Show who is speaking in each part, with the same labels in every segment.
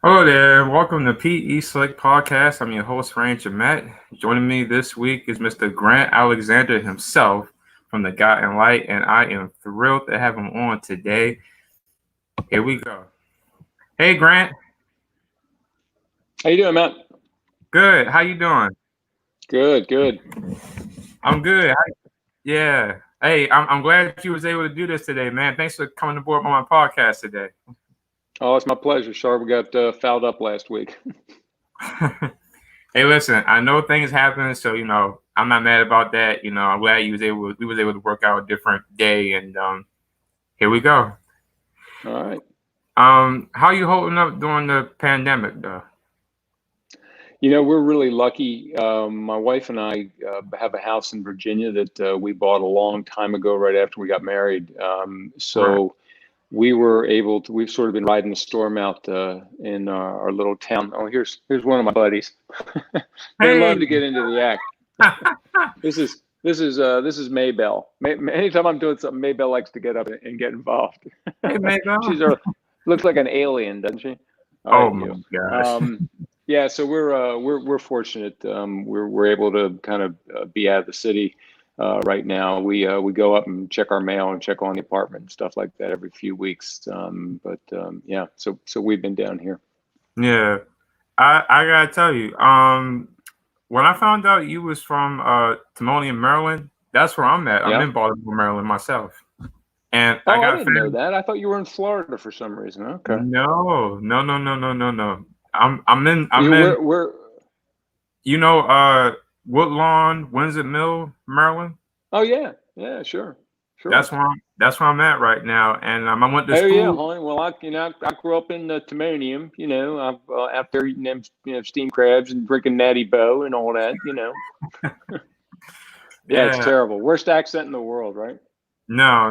Speaker 1: Hello there, and welcome to PE Select Podcast. I'm your host, Ranger Matt. Joining me this week is Mr. Grant Alexander himself from the God and Light, and I am thrilled to have him on today. Here we go. Hey, Grant.
Speaker 2: How you doing, Matt?
Speaker 1: Good. How you doing?
Speaker 2: Good.
Speaker 1: I'm good. Yeah. Hey, I'm glad you was able to do this today, man. Thanks for coming aboard on my podcast today.
Speaker 2: Oh, it's my pleasure. Sorry we got fouled up last week.
Speaker 1: Hey, listen, I know things happen, so I'm not mad about that. I'm glad we was able to work out a different day, and here we go.
Speaker 2: All right.
Speaker 1: How you holding up during the pandemic, though?
Speaker 2: We're really lucky. My wife and I have a house in Virginia that we bought a long time ago, right after we got married.
Speaker 1: Right.
Speaker 2: We were able to. We've sort of been riding the storm out in our little town. Oh, here's one of my buddies. They love
Speaker 1: Hey.
Speaker 2: to get into the act. This is Maybell. Anytime I'm doing something, Maybell likes to get up and get involved.
Speaker 1: Hey, man.
Speaker 2: Looks like an alien, doesn't she? All
Speaker 1: Oh
Speaker 2: right,
Speaker 1: my
Speaker 2: you.
Speaker 1: gosh.
Speaker 2: Yeah, so we're fortunate. We're able to kind of be out of the city right now. We go up and check our mail and check on the apartment and stuff like that every few weeks. Yeah, so we've been down here.
Speaker 1: Yeah. I gotta tell you, when I found out you was from Timonium, Maryland, that's where I'm at. I'm
Speaker 2: Yeah.
Speaker 1: in Baltimore, Maryland myself. And I
Speaker 2: Oh, I
Speaker 1: got
Speaker 2: didn't know
Speaker 1: family.
Speaker 2: that. I thought you were in Florida for some reason. Okay.
Speaker 1: No. I'm
Speaker 2: You
Speaker 1: in,
Speaker 2: where?
Speaker 1: you know, uh Woodlawn, Windsor Mill, Maryland.
Speaker 2: Oh yeah, sure.
Speaker 1: That's where I'm at right now. And I went to
Speaker 2: Oh yeah,
Speaker 1: school.
Speaker 2: honey. Well, I grew up in Timonium. I'm out there eating them, steamed crabs and drinking Natty Boh and all that. Yeah, it's
Speaker 1: Yeah.
Speaker 2: terrible. Worst accent in the world, right?
Speaker 1: No.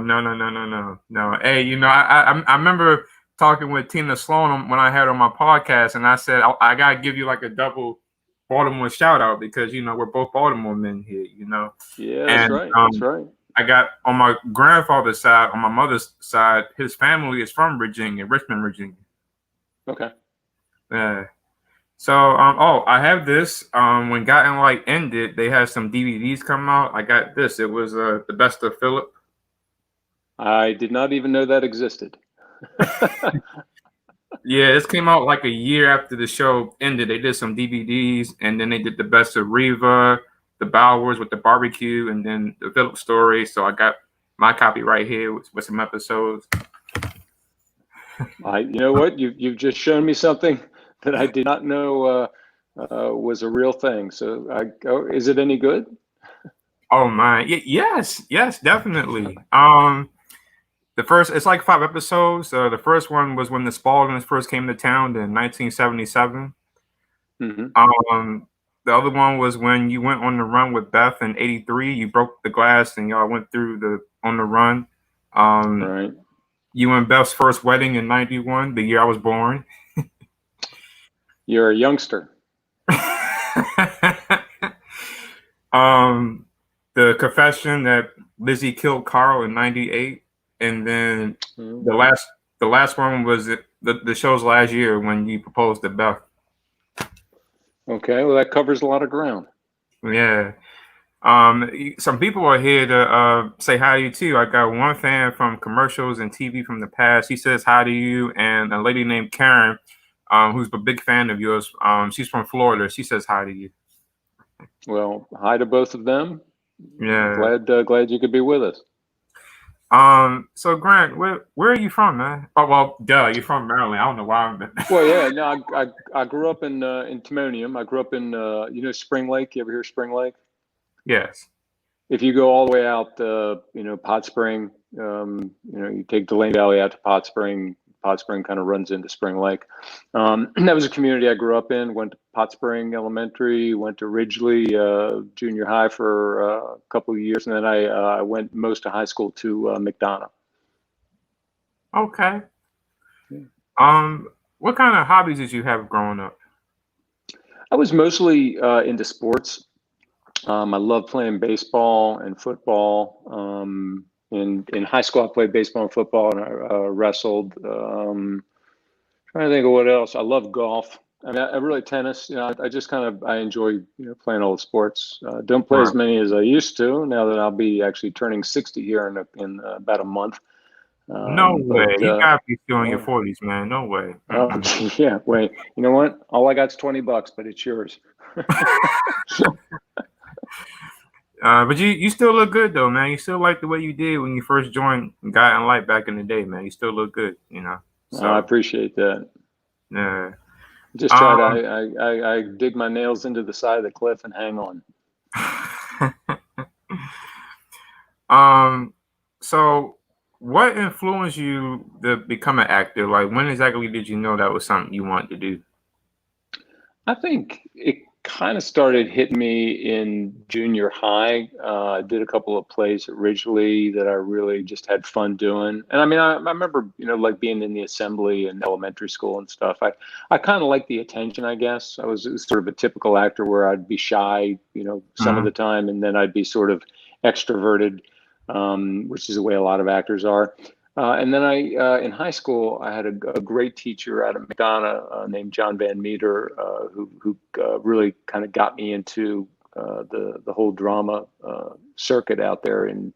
Speaker 1: Hey, I remember talking with Tina Sloan when I had her on my podcast, and I said I gotta give you like a double Baltimore shout out because we're both Baltimore men here,
Speaker 2: Yeah, that's
Speaker 1: and
Speaker 2: right. That's right.
Speaker 1: I got on my grandfather's side, on my mother's side, his family is from Virginia, Richmond, Virginia.
Speaker 2: Okay.
Speaker 1: Yeah. So, I have this. When God and Light ended, they had some DVDs come out. I got this. It was the best of Philip.
Speaker 2: I did not even know that existed.
Speaker 1: Yeah, this came out like a year after the show ended. They did some DVDs, and then they did the best of Reva, the Bowers with the barbecue, and then the Philip story. So I got my copy right here with some episodes.
Speaker 2: You know what? You've just shown me something that I did not know was a real thing. So, is it any good?
Speaker 1: Oh my, yes, definitely. The first, it's like 5 episodes. The first one was when the Spaldings first came to town in 1977.
Speaker 2: Hmm.
Speaker 1: The other one was when you went on the run with Beth in '83. You broke the glass and y'all went through on the run. Um,
Speaker 2: Right.
Speaker 1: you and Beth's first wedding in '91, the year I was born.
Speaker 2: You're a youngster.
Speaker 1: um, the confession that Lizzie killed Carl in '98, and then the
Speaker 2: Mm.
Speaker 1: last one was the show's last year when you proposed to Beth.
Speaker 2: Okay. Well, that covers a lot of ground.
Speaker 1: Yeah. Some people are here to say hi to you too. I got one fan from commercials and TV from the past. He says hi to you, and a lady named Karen, who's a big fan of yours. She's from Florida. She says hi to you.
Speaker 2: Well, hi to both of them.
Speaker 1: Yeah.
Speaker 2: Glad you could be with us.
Speaker 1: So Grant, where are you from, man? Oh well, duh, you're from Maryland. I don't know why I'm.
Speaker 2: Well, yeah. No, I grew up in Timonium. I grew up in Spring Lake. You ever hear Spring Lake?
Speaker 1: Yes.
Speaker 2: If you go all the way out, Pot Spring, you take Delaney Valley out to Pot Spring. Pot Spring kind of runs into Spring Lake. That was a community I grew up in. Went to Pot Spring Elementary, went to Ridgely Junior High for a couple of years, and then I went most of high school to McDonough.
Speaker 1: Okay.
Speaker 2: Yeah.
Speaker 1: What kind of hobbies did you have growing up?
Speaker 2: I was mostly into sports. I love playing baseball and football. In high school, I played baseball and football, and I wrestled. Trying to think of what else. I love golf. I mean, I really tennis. I just I enjoy playing all the sports. Don't play as
Speaker 1: Right.
Speaker 2: many as I used to. Now that I'll be actually turning 60 here in about a month.
Speaker 1: No
Speaker 2: But
Speaker 1: way. You gotta be still in your
Speaker 2: yeah.
Speaker 1: 40s, man. No way.
Speaker 2: Oh,
Speaker 1: Mm-mm.
Speaker 2: yeah. Wait. You know what? All I got's $20, but it's yours.
Speaker 1: But you still look good though, man. You still like the way you did when you first joined Guy and Light back in the day, man. You still look good, you know.
Speaker 2: I
Speaker 1: So
Speaker 2: appreciate that.
Speaker 1: yeah.
Speaker 2: Just try to
Speaker 1: Um.
Speaker 2: I dig my nails into the side of the cliff and hang on.
Speaker 1: um. So, what influenced you to become an actor? Like, when exactly did you know that was something you wanted to do?
Speaker 2: I think it kind of started hitting me in junior high. I did a couple of plays at Ridgely that I really just had fun doing. And I mean, I remember, like being in the assembly in elementary school and stuff. I kind of liked the attention, I guess. I was sort of a typical actor where I'd be shy, some of
Speaker 1: Hmm.
Speaker 2: the time, and then I'd be sort of extroverted, which is the way a lot of actors are. And then in high school, I had a great teacher out of McDonough named John Van Meter, who really kind of got me into the whole drama circuit out there, and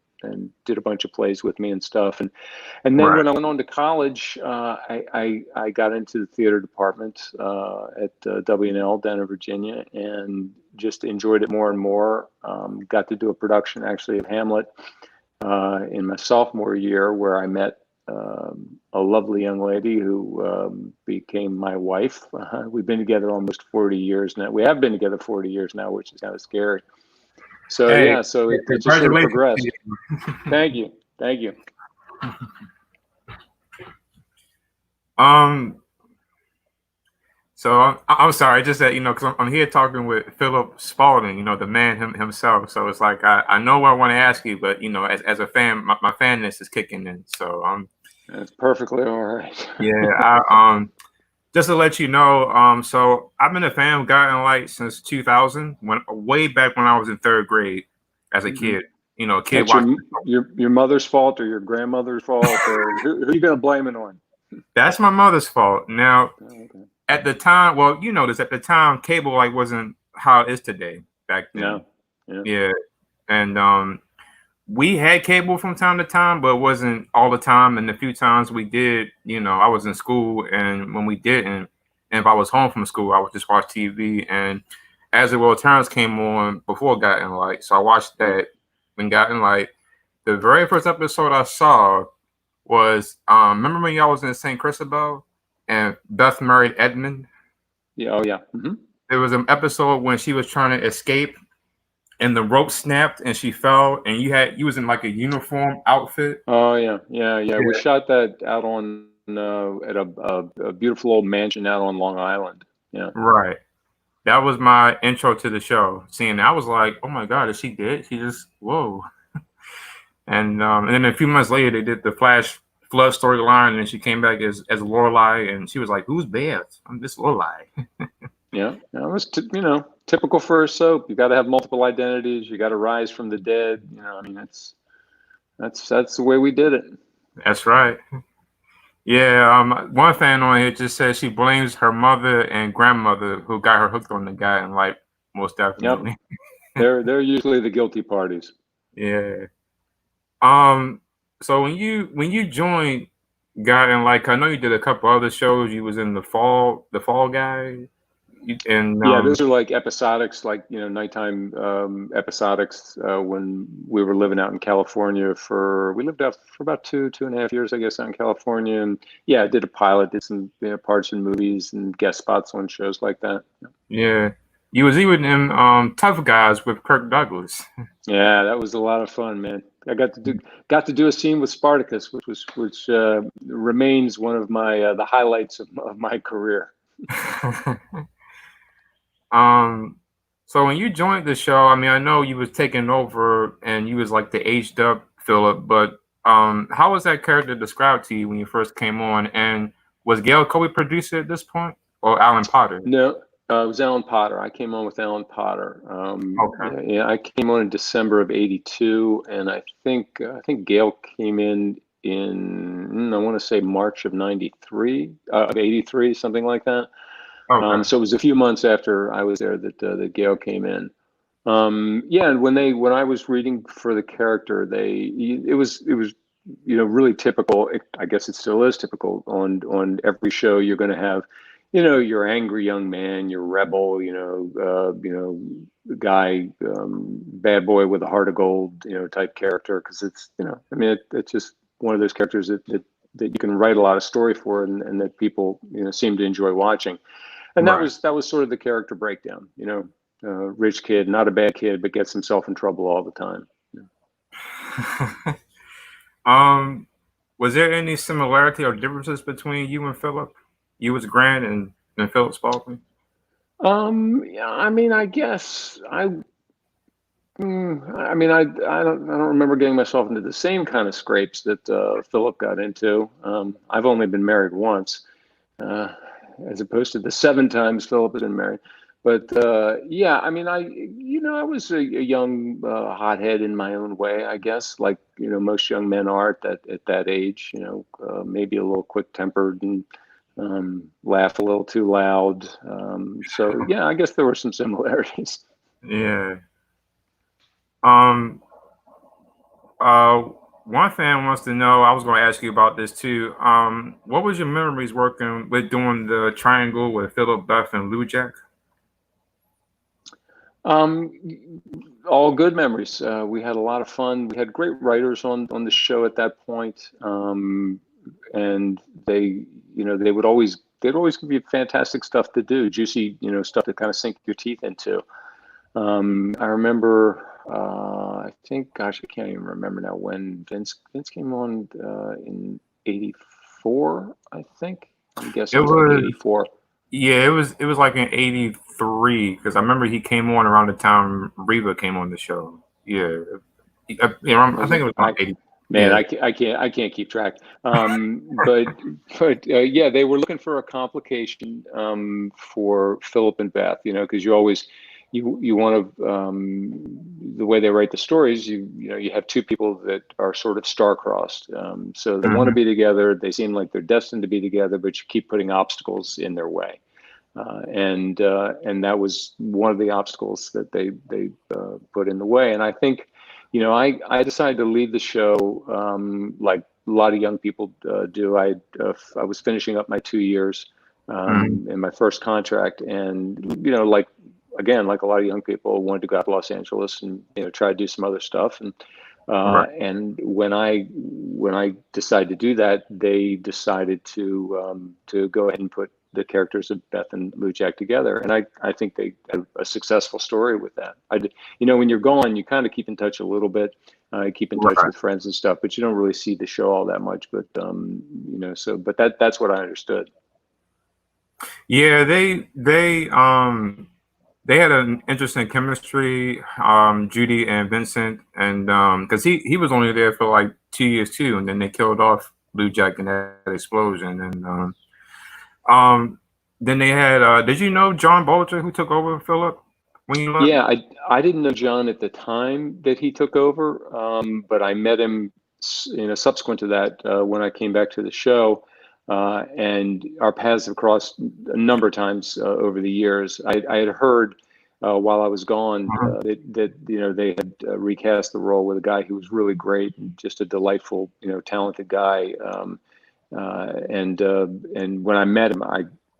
Speaker 2: did a bunch of plays with me and stuff. And then
Speaker 1: Right.
Speaker 2: when I went on to college, I got into the theater department at W&L down in Virginia, and just enjoyed it more and more. Got to do a production actually of Hamlet in my sophomore year, where I met a lovely young lady who became my wife. We've been together almost 40 years now. We have been together 40 years now, which is kind of scary. So
Speaker 1: Hey,
Speaker 2: yeah, so it just sort of
Speaker 1: congratulations to
Speaker 2: progressed.
Speaker 1: you.
Speaker 2: Thank you, thank you.
Speaker 1: Um. So I'm sorry, just that because I'm here talking with Philip Spalding, the man himself. So it's like I know what I want to ask you, but as a fan, my fanness is kicking in. So
Speaker 2: That's perfectly all right.
Speaker 1: yeah, just to let you know, so I've been a fan of Guiding Light since 2000, way back when I was in third grade as a
Speaker 2: Hmm.
Speaker 1: kid. A kid
Speaker 2: That's
Speaker 1: watching.
Speaker 2: your mother's fault or your grandmother's fault, or who are you going to blame it on?
Speaker 1: That's my mother's fault. Now,
Speaker 2: Oh, okay.
Speaker 1: at the time, well, you know this, at the time, cable like wasn't how it is today back then.
Speaker 2: No, yeah.
Speaker 1: Yeah, and we had cable from time to time, but it wasn't all the time. And the few times we did, I was in school, and when we didn't, and if I was home from school, I would just watch TV. And As the World Turns came on before Guiding Light, so I watched that when Guiding Light. The very first episode I saw was remember when y'all was in St. Christabel and Beth married Edmund?
Speaker 2: Yeah. Oh, yeah. Hmm.
Speaker 1: There was an episode when she was trying to escape and the rope snapped and she fell and you was in like a uniform outfit.
Speaker 2: Oh, yeah, yeah, yeah. We
Speaker 1: Yeah,
Speaker 2: shot that out on at a beautiful old mansion out on Long Island. Yeah.
Speaker 1: right. That was my intro to the show. Seeing that, I was like, "Oh my God, is she dead?" She just whoa. And then a few months later, they did the Flash Flood storyline, and then she came back as Lorelai, and she was like, "Who's Beth? I'm this Lorelai."
Speaker 2: Yeah. That was typical for a soap. You got to have multiple identities. You got to rise from the dead. I mean, that's the way we did it.
Speaker 1: That's right. Yeah, one fan on here just says she blames her mother and grandmother who got her hooked on the guy, and like most
Speaker 2: Yep.
Speaker 1: definitely.
Speaker 2: They're usually the guilty parties.
Speaker 1: Yeah. Um. So when you joined Guy and like I know you did a couple other shows. You was in the Fall Guy, and
Speaker 2: Yeah, those are like episodics, like nighttime episodics. When we were living out in California, we lived out for about 2.5 years, I guess, out in California, and yeah, I did a pilot, did some parts in movies and guest spots on shows like that.
Speaker 1: yeah, you was even in Tough Guys with Kirk Douglas.
Speaker 2: Yeah, that was a lot of fun, man. I got to do a scene with Spartacus, which remains one of my the highlights of my career.
Speaker 1: Um, so when you joined the show, I mean, I know you was taking over and you was like the aged up Philip, but how was that character described to you when you first came on? And was Gail Coley producer at this point or Alan Potter?
Speaker 2: No, it was Alan Potter. I came on with Alan Potter.
Speaker 1: Okay.
Speaker 2: Yeah, yeah, I came on in December of '82, and I think Gail came in I want to say March of '93, of '83, something like that.
Speaker 1: Okay.
Speaker 2: So it was a few months after I was there that Gail came in. Yeah, and when I was reading for the character, it was really typical. I guess it still is typical on every show. You're going to have your angry young man, your rebel, guy, bad boy with a heart of gold, type character. Because I mean, it's just one of those characters that you can write a lot of story for, and that people seem to enjoy watching. And that
Speaker 1: Right.
Speaker 2: was sort of the character breakdown. Rich kid, not a bad kid, but gets himself in trouble all the time.
Speaker 1: um, was there any similarity or differences between you and Philip? You was Grant and Philip Spaulding?
Speaker 2: Yeah, I mean, I guess I mean, I don't remember getting myself into the same kind of scrapes that Philip got into. I've only been married once, uh, as opposed to the 7 times Philip has been married. But yeah, I mean, I was a young hothead in my own way, I guess, like most young men are at that age. Maybe a little quick-tempered and laugh a little too loud. So yeah, I guess there were some similarities.
Speaker 1: Yeah. Um. Uh. One fan wants to know. I was going to ask you about this too. What was your memories working with doing the triangle with Philip, Beth, and Lou Jack?
Speaker 2: Um, all good memories. We had a lot of fun. We had great writers on the show at that point, and they'd always give you fantastic stuff to do, juicy stuff to kind of sink your teeth into. I remember. I think, gosh, I can't even remember now when Vince came on in '84. I think. I'm
Speaker 1: It
Speaker 2: guessing maybe
Speaker 1: was
Speaker 2: '84.
Speaker 1: Yeah, it was like in '83 because I remember he came on around the time Reba came on the show. Yeah, I
Speaker 2: Was
Speaker 1: think
Speaker 2: it?
Speaker 1: it was around '80.
Speaker 2: Man,
Speaker 1: Yeah.
Speaker 2: I can't keep track. But yeah, they were looking for a complication for Philip and Beth, because you always you want to the way they write the stories, you have two people that are sort of star-crossed. So they want to
Speaker 1: Hmm.
Speaker 2: be together. They seem like they're destined to be together, but you keep putting obstacles in their way. And that was one of the obstacles that they put in the way. And I think, I decided to leave the show like a lot of young people do. I was finishing up my 2 years
Speaker 1: Hmm.
Speaker 2: in my first contract, and like again, like a lot of young people, wanted to go out to Los Angeles and try to do some other stuff.
Speaker 1: Right.
Speaker 2: And when I decided to do that, they decided to go ahead and put the characters of Beth and Lou Jack together, and I think they had a successful story with that. When you're gone, you kind of keep in touch a little bit, keep in touch
Speaker 1: Right.
Speaker 2: with friends and stuff, but you don't really see the show all that much. But but that's what I understood.
Speaker 1: Yeah, they had an interesting chemistry, Judy and Vincent, and because he was only there for like 2 years too, and then they killed off Blue Jack in that explosion, and um, then they had. Did you know John Bolger who took over Philip when you left?
Speaker 2: Yeah, I didn't know John at the time that he took over, but I met him, subsequent to that when I came back to the show, and our paths have crossed a number of times over the years. I had heard while I was gone
Speaker 1: Mhm.
Speaker 2: that they had recast the role with a guy who was really great and just a delightful, talented guy. And when I met him,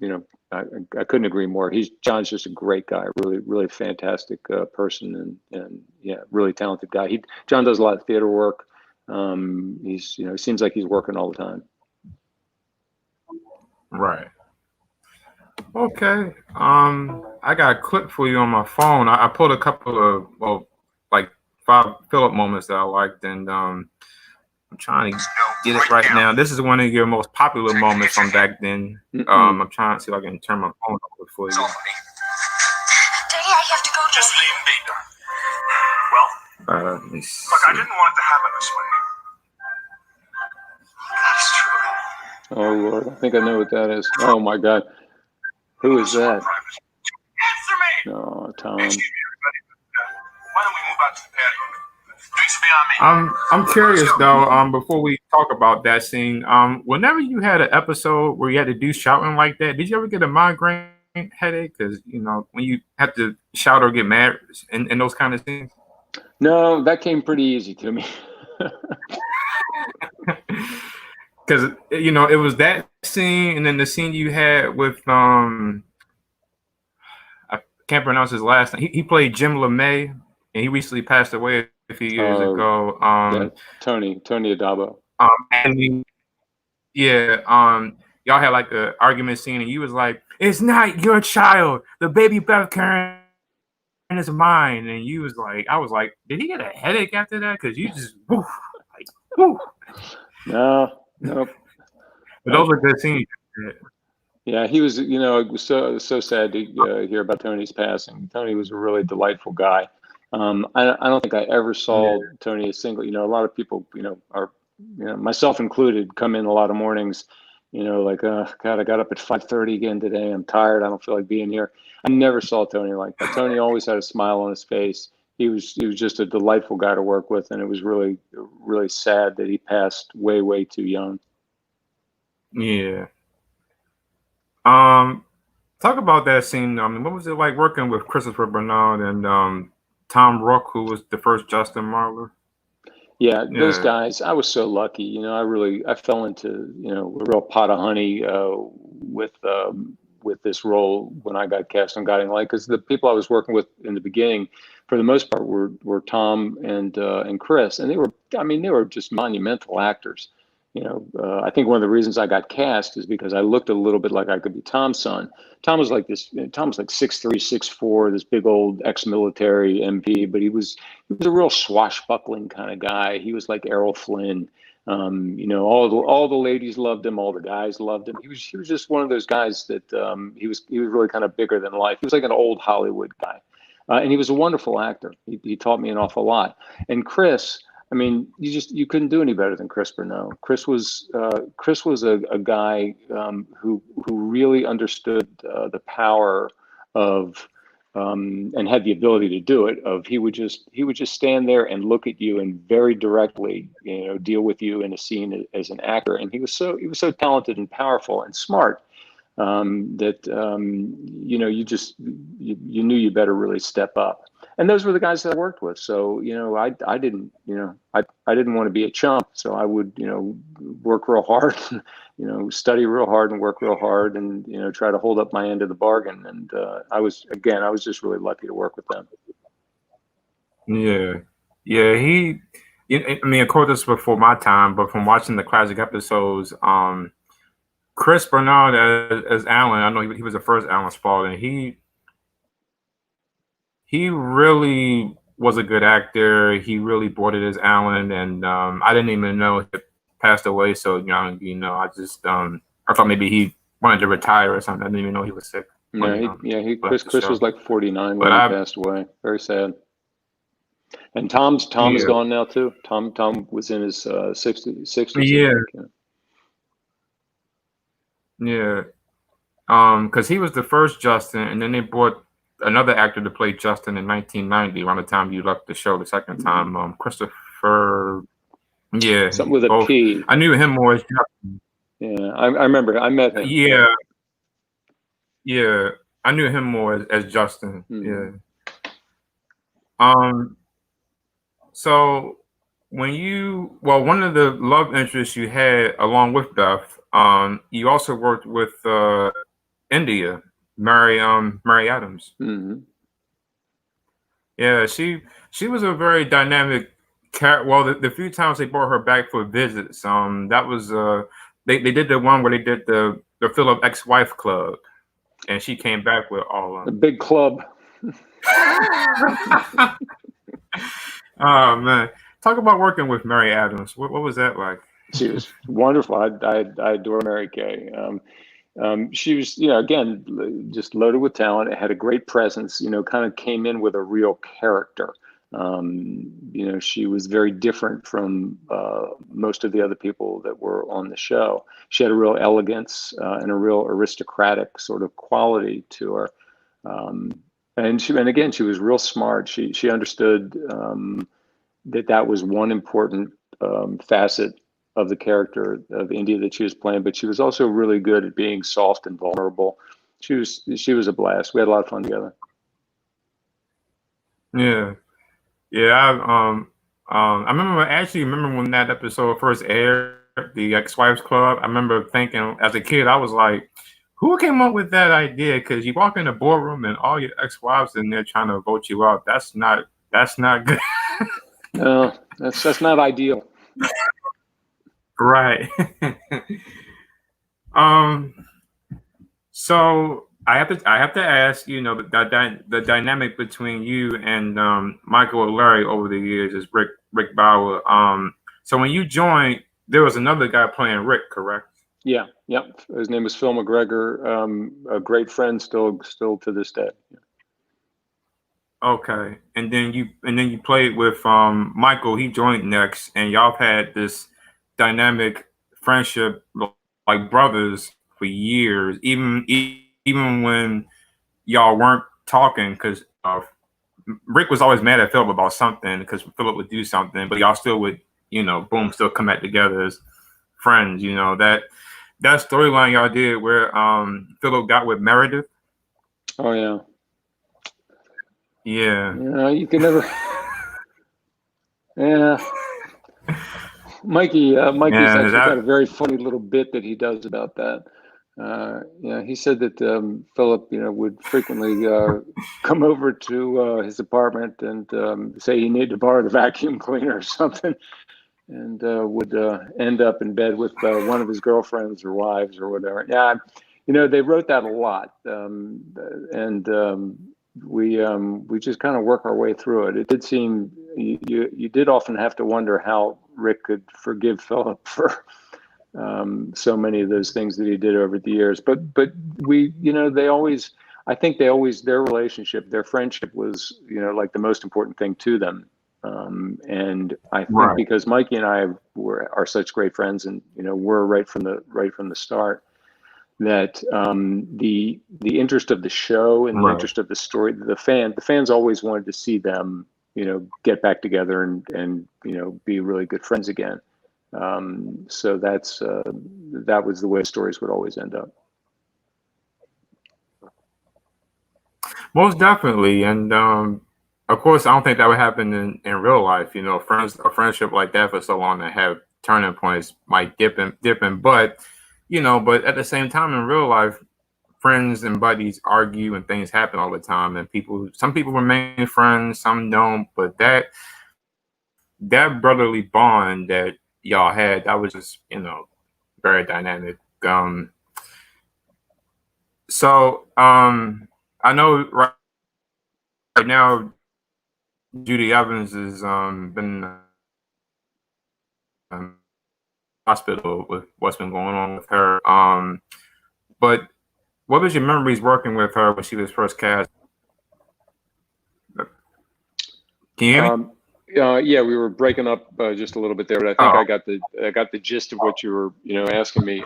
Speaker 2: you know I, I couldn't agree more. John's just a great guy, really really fantastic person, and yeah, really talented guy. John does a lot of theater work. He's it seems like he's working all the time.
Speaker 1: Right. Okay. I got a clip for you on my phone. I pulled a couple of like 5 Philip moments that I liked, and I'm trying to get it right now. This is one of your most popular moments from back then.
Speaker 2: Mm-mm.
Speaker 1: I'm trying to see if I can turn my phone over for you.
Speaker 3: Daddy, I have to go. Just leave me, darling. Well,
Speaker 1: Let me see.
Speaker 3: look, I didn't want it to happen this way. That's true.
Speaker 2: Oh Lord, I think I know what that is. Oh my God, who is that?
Speaker 3: Answer me!
Speaker 2: Oh, Tom.
Speaker 3: Excuse me, everybody. Why don't we move out to the patio? Drinks will be
Speaker 1: I'm curious though. Before we talk about that scene, whenever you had an episode where you had to do shouting like that, did you ever get a migraine headache? Because when you have to shout or get mad in those kind of scenes.
Speaker 2: No, that came pretty easy to me.
Speaker 1: Because it was that scene, and then the scene you had with I can't pronounce his last name. He played Jim LeMay, and he recently passed away a few years ago.
Speaker 2: Yeah, Tony Adabo.
Speaker 1: And y'all had like an argument scene, and you was like, "It's not your child. The baby Beth Karen is mine." And you was like, I was like, did he get a headache after that? Because you just woof, like woof.
Speaker 2: Nope.
Speaker 1: But those were good scenes.
Speaker 2: Yeah, he was. It was so sad to hear about Tony's passing. Tony was a really delightful guy. I don't think I ever saw Tony a single. A lot of people, are, myself included, come in a lot of mornings, like, God, I got up at 5:30 again today. I'm tired. I don't feel like being here. I never saw Tony like that. Tony always had a smile on his face. He was just a delightful guy to work with, and it was really, really sad that he passed way, way too young.
Speaker 1: Yeah. Talk about that scene. I mean, what was it like working with Christopher Bernard and Tom Rook, who was the first Justin Marler?
Speaker 2: Yeah, those guys. I was so lucky. I fell into a real pot of honey with this role when I got cast on Guiding Light, because the people I was working with in the beginning, for the most part, were Tom and Chris, and they were just monumental actors. I think one of the reasons I got cast is because I looked a little bit like I could be Tom's son. Tom was like 6'3", 6'4", this big old ex-military MP, but he was a real swashbuckling kind of guy. He was like Errol Flynn. All the ladies loved him, all the guys loved him. He was just one of those guys that he was really kind of bigger than life. He was like an old Hollywood guy, and he was a wonderful actor. He taught me an awful lot. And Chris, I mean, you couldn't do any better than Chris Bernot. Chris was a guy who really understood the power of and had the ability to do it. He would just stand there and look at you and very directly, deal with you in a scene as an actor. And he was so talented and powerful and smart that you knew you better really step up. And those were the guys that I worked with. So, I didn't want to be a chump. So I would, work real hard, study real hard and work real hard and, try to hold up my end of the bargain. And I was just really lucky to work with them.
Speaker 1: Yeah. I mean, of course, this was before my time, but from watching the classic episodes, Chris Bernard as Alan, I know he was the first Alan Spaulding. He really was a good actor. He really brought it as Alan, and I didn't even know he passed away so young. I just I thought maybe he wanted to retire or something. I didn't even know he was sick.
Speaker 2: Chris was like 49 when he passed away. Very sad. And Tom is gone now too. Tom was in his 60s.
Speaker 1: Yeah. Because he was the first Justin, and then they brought another actor to play Justin in 1990, around the time you left the show the second time. Christopher,
Speaker 2: something with a P.
Speaker 1: I knew him more as Justin.
Speaker 2: Yeah, I remember. I met him.
Speaker 1: Yeah, I knew him more as Justin. Mm-hmm. Yeah. So when one of the love interests you had along with Beth, you also worked with India, Mary Adams.
Speaker 2: Mm-hmm.
Speaker 1: Yeah, she was a very dynamic character. Well, the few times they brought her back for visits, that was they did the one where they did the Philip ex-wife club, and she came back with all of them.
Speaker 2: The big club.
Speaker 1: Oh man, talk about working with Mary Adams. What was that like?
Speaker 2: She was wonderful. I adore Mary Kay. She was, again, just loaded with talent. It had a great presence. Kind of came in with a real character. She was very different from most of the other people that were on the show. She had a real elegance and a real aristocratic sort of quality to her. And again, she was real smart. She understood that was one important facet of the character of India that she was playing, but she was also really good at being soft and vulnerable. She was a blast. We had a lot of fun together.
Speaker 1: Yeah, yeah. I remember when that episode first aired, the Ex-Wives Club. I remember thinking as a kid, I was like, "Who came up with that idea?" Because you walk in the boardroom and all your ex-wives in there trying to vote you out. That's not good.
Speaker 2: No, that's not ideal.
Speaker 1: Right. um. So I have to ask, the dynamic between you and Michael and Larry over the years is Rick Bauer. So when you joined, there was another guy playing Rick, correct?
Speaker 2: Yeah, yep. His name was Phil McGregor, a great friend still to this day.
Speaker 1: Okay, and then you played with Michael. He joined next, and y'all had this dynamic friendship like brothers for years, even when y'all weren't talking because Rick was always mad at Philip about something because Philip would do something, but y'all still would, boom, still come back together as friends. That storyline y'all did where Philip got with Meredith.
Speaker 2: Oh yeah.
Speaker 1: Yeah.
Speaker 2: Yeah, you can never. Yeah. Mikey's
Speaker 1: Yeah,
Speaker 2: actually got a very funny little bit that he does about that. He said that Philip, would frequently come over to his apartment and say he needed to borrow the vacuum cleaner or something, and would end up in bed with one of his girlfriends or wives or whatever. Yeah, they wrote that a lot, and we just kind of work our way through it. It did seem you did often have to wonder how Rick could forgive Philip for so many of those things that he did over the years. But we, they always, I think their relationship, their friendship was, like the most important thing to them. And I think
Speaker 1: right.
Speaker 2: because Mikey and I are such great friends, and we're right from the start, that the interest of the show and the
Speaker 1: Right.
Speaker 2: interest of the story, the fans always wanted to see them, get back together and be really good friends again. So that was the way stories would always end up.
Speaker 1: Most definitely, and of course, I don't think that would happen in real life. A friendship like that for so long to have turning points might dip in, but at the same time in real life, friends and buddies argue and things happen all the time, and some people remain friends, some don't. But that brotherly bond that y'all had, that was just very dynamic. So I know right now Judy Evans has been in hospital with what's been going on with her. But what was your memories working with her when she was first cast? Can you hear me?
Speaker 2: Yeah, we were breaking up just a little bit there, but I think
Speaker 1: Oh,
Speaker 2: I got the gist of what you were asking me.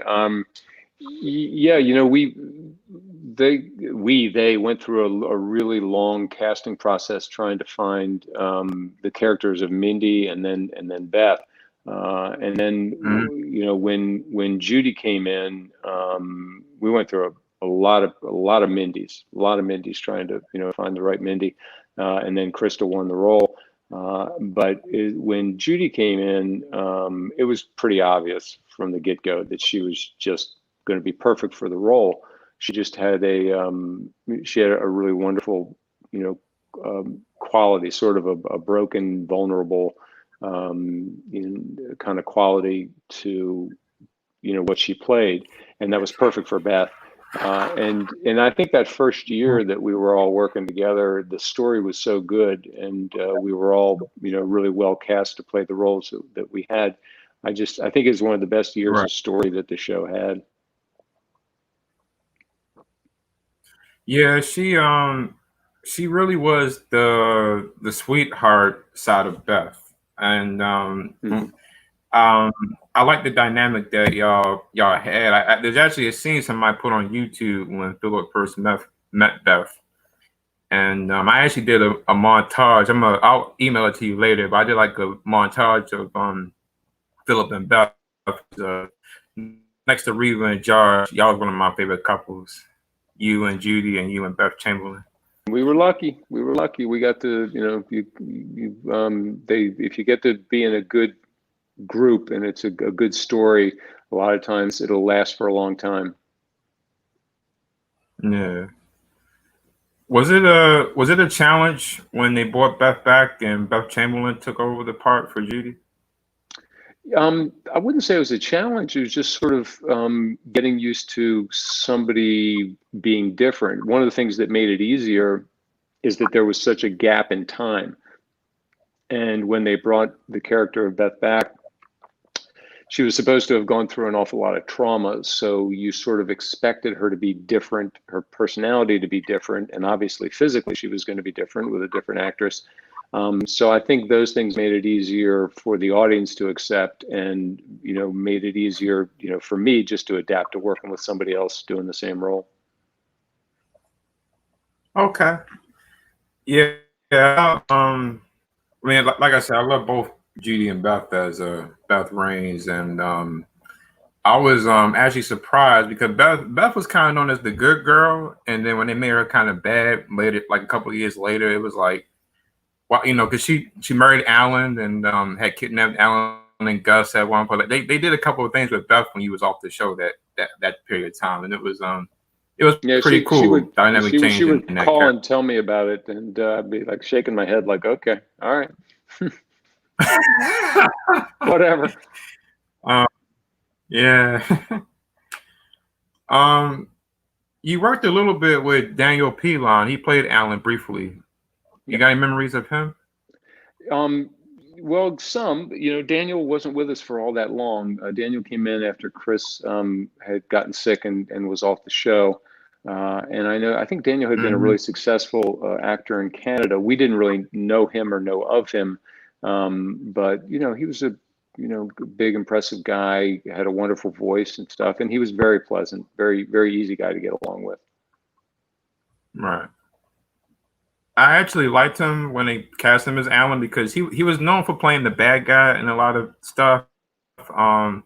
Speaker 2: Yeah, they went through a really long casting process trying to find the characters of Mindy and then Beth, and then
Speaker 1: mhm,
Speaker 2: when Judy came in, we went through a lot of Mindys trying to find the right Mindy, and then Krista won the role. When Judy came in, it was pretty obvious from the get-go that she was just going to be perfect for the role. She just had she had a really wonderful, quality, sort of a broken, vulnerable, kind of quality to, what she played, and that was perfect for Beth. And I think that first year that we were all working together, the story was so good, and we were all really well cast to play the roles that we had. I think it's one of the best years
Speaker 1: right.
Speaker 2: of story that the show had.
Speaker 1: Yeah, she really was the sweetheart side of Beth, and
Speaker 2: Mm-hmm.
Speaker 1: I like the dynamic that y'all had. There's actually a scene somebody put on YouTube when Philip first met Beth, And I actually did a montage. I'll email it to you later, but I did like a montage of Philip and Beth. Uh, Next to Reva and Josh, y'all was one of my favorite couples. You and Judy, and you and Beth Chamberlain.
Speaker 2: We were lucky. We were lucky. We got to, if you get to be in a good group and it's a good story, a lot of times it'll last for a long time.
Speaker 1: Yeah. Was it a challenge when they brought Beth back and Beth Chamberlain took over the part for Judy?
Speaker 2: I wouldn't say it was a challenge. It was just sort of getting used to somebody being different. One of the things that made it easier is that there was such a gap in time. And when they brought the character of Beth back, she was supposed to have gone through an awful lot of trauma. So you sort of expected her to be different, her personality to be different. And obviously, physically, she was going to be different with a different actress. So I think those things made it easier for the audience to accept and, made it easier, for me just to adapt to working with somebody else doing the same role.
Speaker 1: Okay. Yeah. I mean, like I said, I love both Judy and Beth as Beth Raines, and I was actually surprised because Beth was kind of known as the good girl, and then when they made her kind of bad later, like a couple of years later, it was like, well, because she married Alan and had kidnapped Alan and Gus at one point. They did a couple of things with Beth when he was off the show that period of time, and it was pretty cool.
Speaker 2: She would call and tell me about it, and I'd be like shaking my head, like, okay, all right, whatever.
Speaker 1: Yeah. You worked a little bit with Daniel Pilon. He played Alan briefly. You got any memories of him?
Speaker 2: Well, some. Daniel wasn't with us for all that long. Daniel came in after Chris had gotten sick and was off the show. And I think Daniel had been a really successful actor in Canada. We didn't really know him or know of him, but he was a big, impressive guy. Had a wonderful voice and stuff, and he was very pleasant, very, very easy guy to get along with.
Speaker 1: Right. I actually liked him when they cast him as Alan because he was known for playing the bad guy in a lot of stuff. I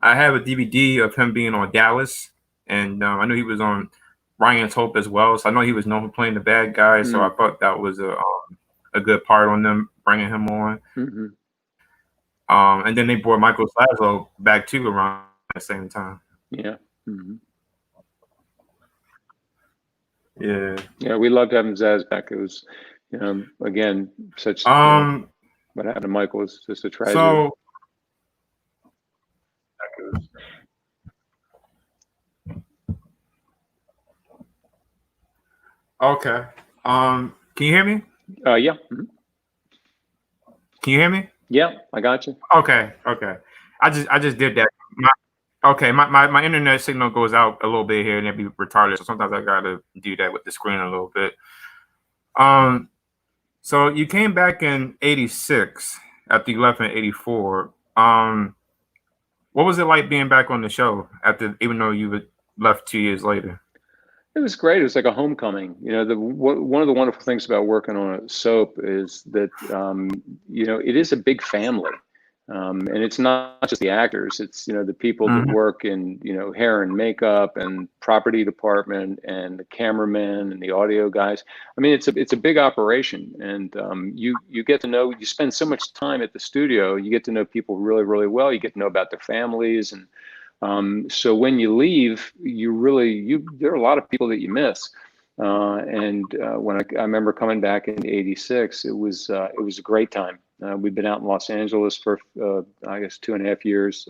Speaker 1: have a DVD of him being on Dallas, and I knew he was on Ryan's Hope as well. So I know he was known for playing the bad guy. So I thought that was a good part on them bringing him on.
Speaker 2: Mm-hmm.
Speaker 1: And then they brought Michael Slaslow back too around the same time.
Speaker 2: Yeah. Mm-hmm.
Speaker 1: Yeah,
Speaker 2: we loved having Zaz back. It was, again, such. What happened to Michael was just a tragedy.
Speaker 1: So, okay. Can you hear me?
Speaker 2: Yeah. Mm-hmm.
Speaker 1: Can you hear me?
Speaker 2: Yeah, I got you.
Speaker 1: Okay. I just did that. My internet signal goes out a little bit here and it'd be retarded. So sometimes I gotta do that with the screen a little bit. So you came back in '86 after you left in '84. What was it like being back on the show even though you left 2 years later?
Speaker 2: It was great. It was like a homecoming. One of the wonderful things about working on a soap is that it is a big family. And it's not just the actors, it's, the people that work in, hair and makeup and property department and the cameramen and the audio guys. I mean, it's a big operation, and you get to know, you spend so much time at the studio, you get to know people really, really well. You get to know about their families. And so when you leave, there are a lot of people that you miss. And when I remember coming back in '86, it was a great time. We've been out in Los Angeles for, I guess, 2.5 years,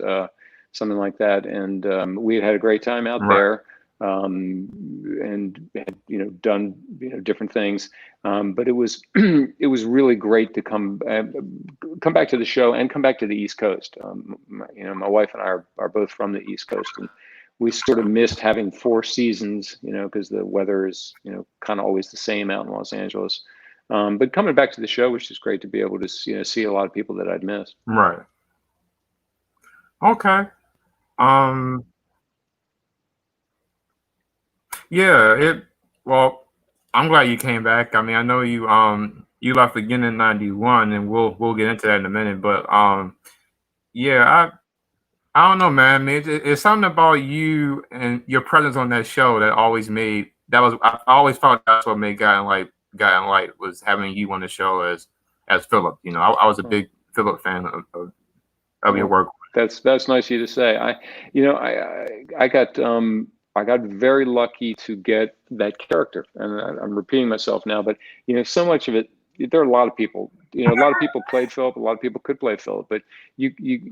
Speaker 2: something like that. And we had a great time out there, and had, done, different things. But it was, it was really great to come back to the show and come back to the East Coast. My wife and I are both from the East Coast, and we sort of missed having 4 seasons, because the weather is, kind of always the same out in Los Angeles. But coming back to the show was just great to be able to see a lot of people that I'd missed.
Speaker 1: Right. Okay. Yeah. I'm glad you came back. I mean, I know you left again in '91, and we'll get into that in a minute. But yeah, I don't know, man. I mean, it's something about you and your presence on that show that always made that was. I always thought that's what made Guy and Light was having you on the show as Philip. You know, I was a
Speaker 2: Oh,
Speaker 1: big Philip fan of your
Speaker 2: well,
Speaker 1: work.
Speaker 2: that's nice of you to say. I got very lucky to get that character, and I'm repeating myself now, but so much of it. There are a lot of people. A lot of people played Philip. A lot of people could play Philip, but you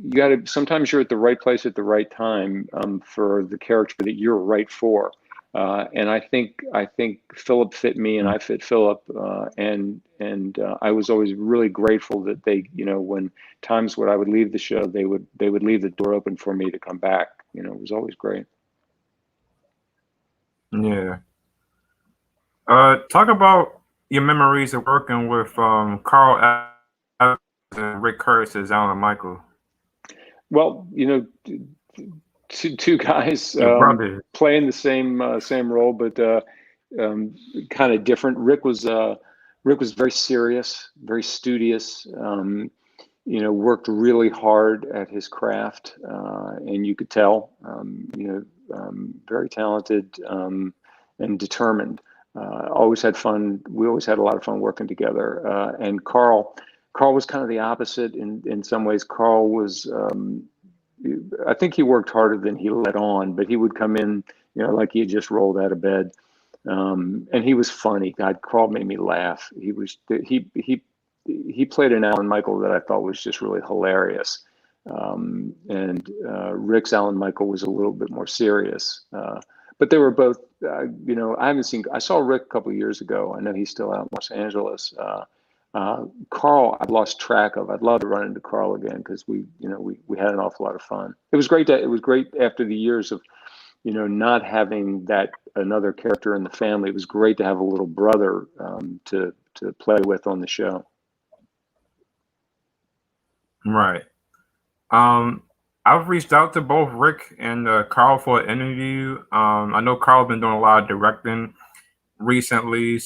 Speaker 2: got to. Sometimes you're at the right place at the right time for the character that you're right for. And I think Philip fit me, and I fit Philip, and I was always really grateful that they, when times when I would leave the show, they would leave the door open for me to come back. It was always great.
Speaker 1: Yeah. Talk about your memories of working with Carl Evans and Rick Curtis as Alan Michael,
Speaker 2: Well, two guys
Speaker 1: your brother.
Speaker 2: playing the same role, but um, kind of different. Rick was very serious, very studious. Worked really hard at his craft, and you could tell. Very talented and determined. Always had fun. We always had a lot of fun working together. And Carl was kind of the opposite in some ways. Carl was, I think he worked harder than he let on, but he would come in, like he had just rolled out of bed. And he was funny. God, Carl made me laugh. He played an Alan Michael that I thought was just really hilarious. And Rick's Alan Michael was a little bit more serious. But they were both, I saw Rick a couple of years ago. I know he's still out in Los Angeles. Carl, I've lost track of. I'd love to run into Carl again because we had an awful lot of fun. It was great after the years of not having that another character in the family. It was great to have a little brother to play with on the show.
Speaker 1: Right. Um, I've reached out to both Rick and Carl for an interview. I know Carl's been doing a lot of directing recently,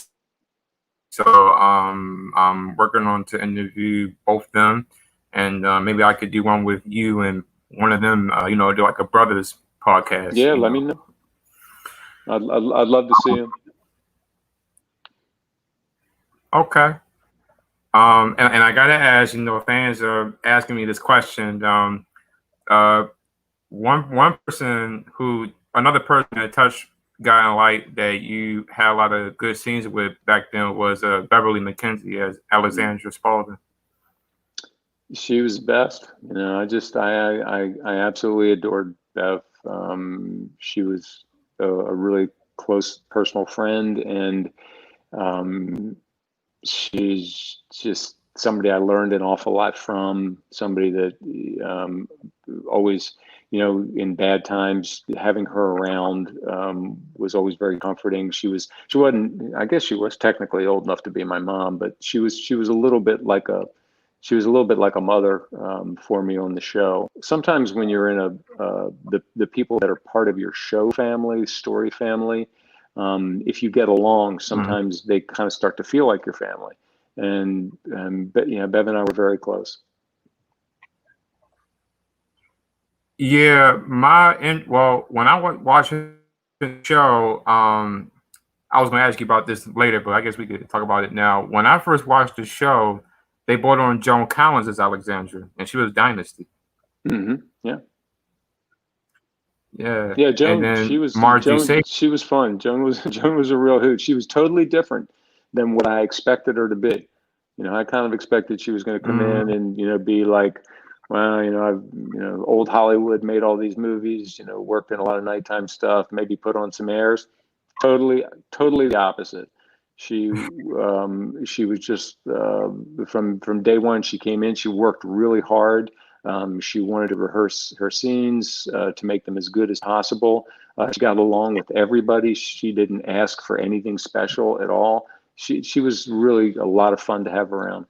Speaker 1: so I'm working on to interview both of them, and maybe I could do one with you and one of them. Do like a brothers podcast.
Speaker 2: Yeah, let me know. I'd love to see him.
Speaker 1: Okay. And I gotta ask, fans are asking me this question. Uh, one person another person that touched Guy and Light that you had a lot of good scenes with back then was Beverly McKenzie as Alexandra Spaulding.
Speaker 2: She was the best. I absolutely adored Bev. She was a really close personal friend, and um, she's just somebody I learned an awful lot from. Somebody that always, in bad times, having her around was always very comforting. She wasn't. I guess she was technically old enough to be my mom, but she was a little bit like a mother for me on the show. Sometimes when you're in the people that are part of your show family, story family, if you get along,
Speaker 1: Mhm.
Speaker 2: sometimes they kind of start to feel like your family. But Bev and I were very close.
Speaker 1: Yeah, when I was watching the show, I was going to ask you about this later, but I guess we could talk about it now. When I first watched the show, they brought on Joan Collins as Alexandra, and she was Dynasty.
Speaker 2: Yeah.
Speaker 1: Yeah,
Speaker 2: Yeah,
Speaker 1: and
Speaker 2: Joan,
Speaker 1: then Margie Say.
Speaker 2: she was fun. Joan was a real hoot. She was totally different than what I expected her to be. I kind of expected she was going to come in
Speaker 1: Mm,
Speaker 2: and, be like, well, I've, old Hollywood, made all these movies, worked in a lot of nighttime stuff, maybe put on some airs. Totally the opposite. She was just from day one. She came in. She worked really hard. She wanted to rehearse her scenes to make them as good as possible. She got along with everybody. She didn't ask for anything special at all. She was really a lot of fun to have around.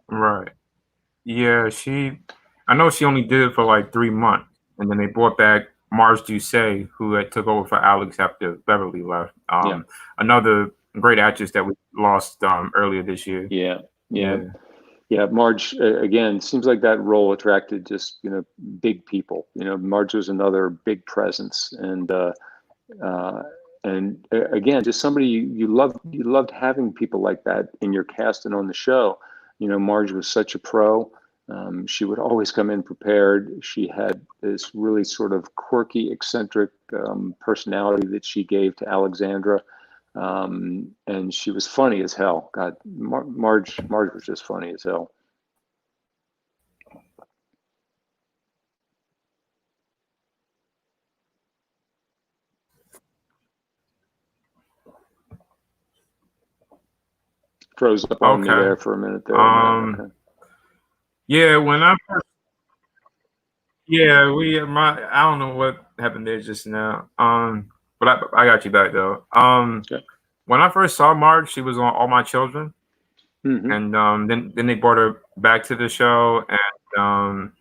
Speaker 1: right. Yeah, I know she only did it for like 3 months, and then they brought back Marge Doucet, who had took over for Alex after Beverly left.
Speaker 2: Yeah.
Speaker 1: Another great actress that we lost earlier this year.
Speaker 2: Yeah. Yeah.
Speaker 1: Yeah.
Speaker 2: Yeah. Marge, again, seems like that role attracted just, big people. Marge was another big presence. Uh, again, just somebody you loved having people like that in your cast and on the show. Marge was such a pro. She would always come in prepared. She had this really sort of quirky, eccentric personality that she gave to Alexandra, and she was funny as hell. God, Marge was just funny as hell. Froze up on me
Speaker 1: Okay.
Speaker 2: there for a minute there, Matt. Okay.
Speaker 1: Yeah, when I first, yeah, I don't know what happened there just now. But I got you back though.
Speaker 2: Okay.
Speaker 1: When I first saw Marge, she was on All My Children,
Speaker 2: Mm-hmm.
Speaker 1: and then they brought her back to the show, and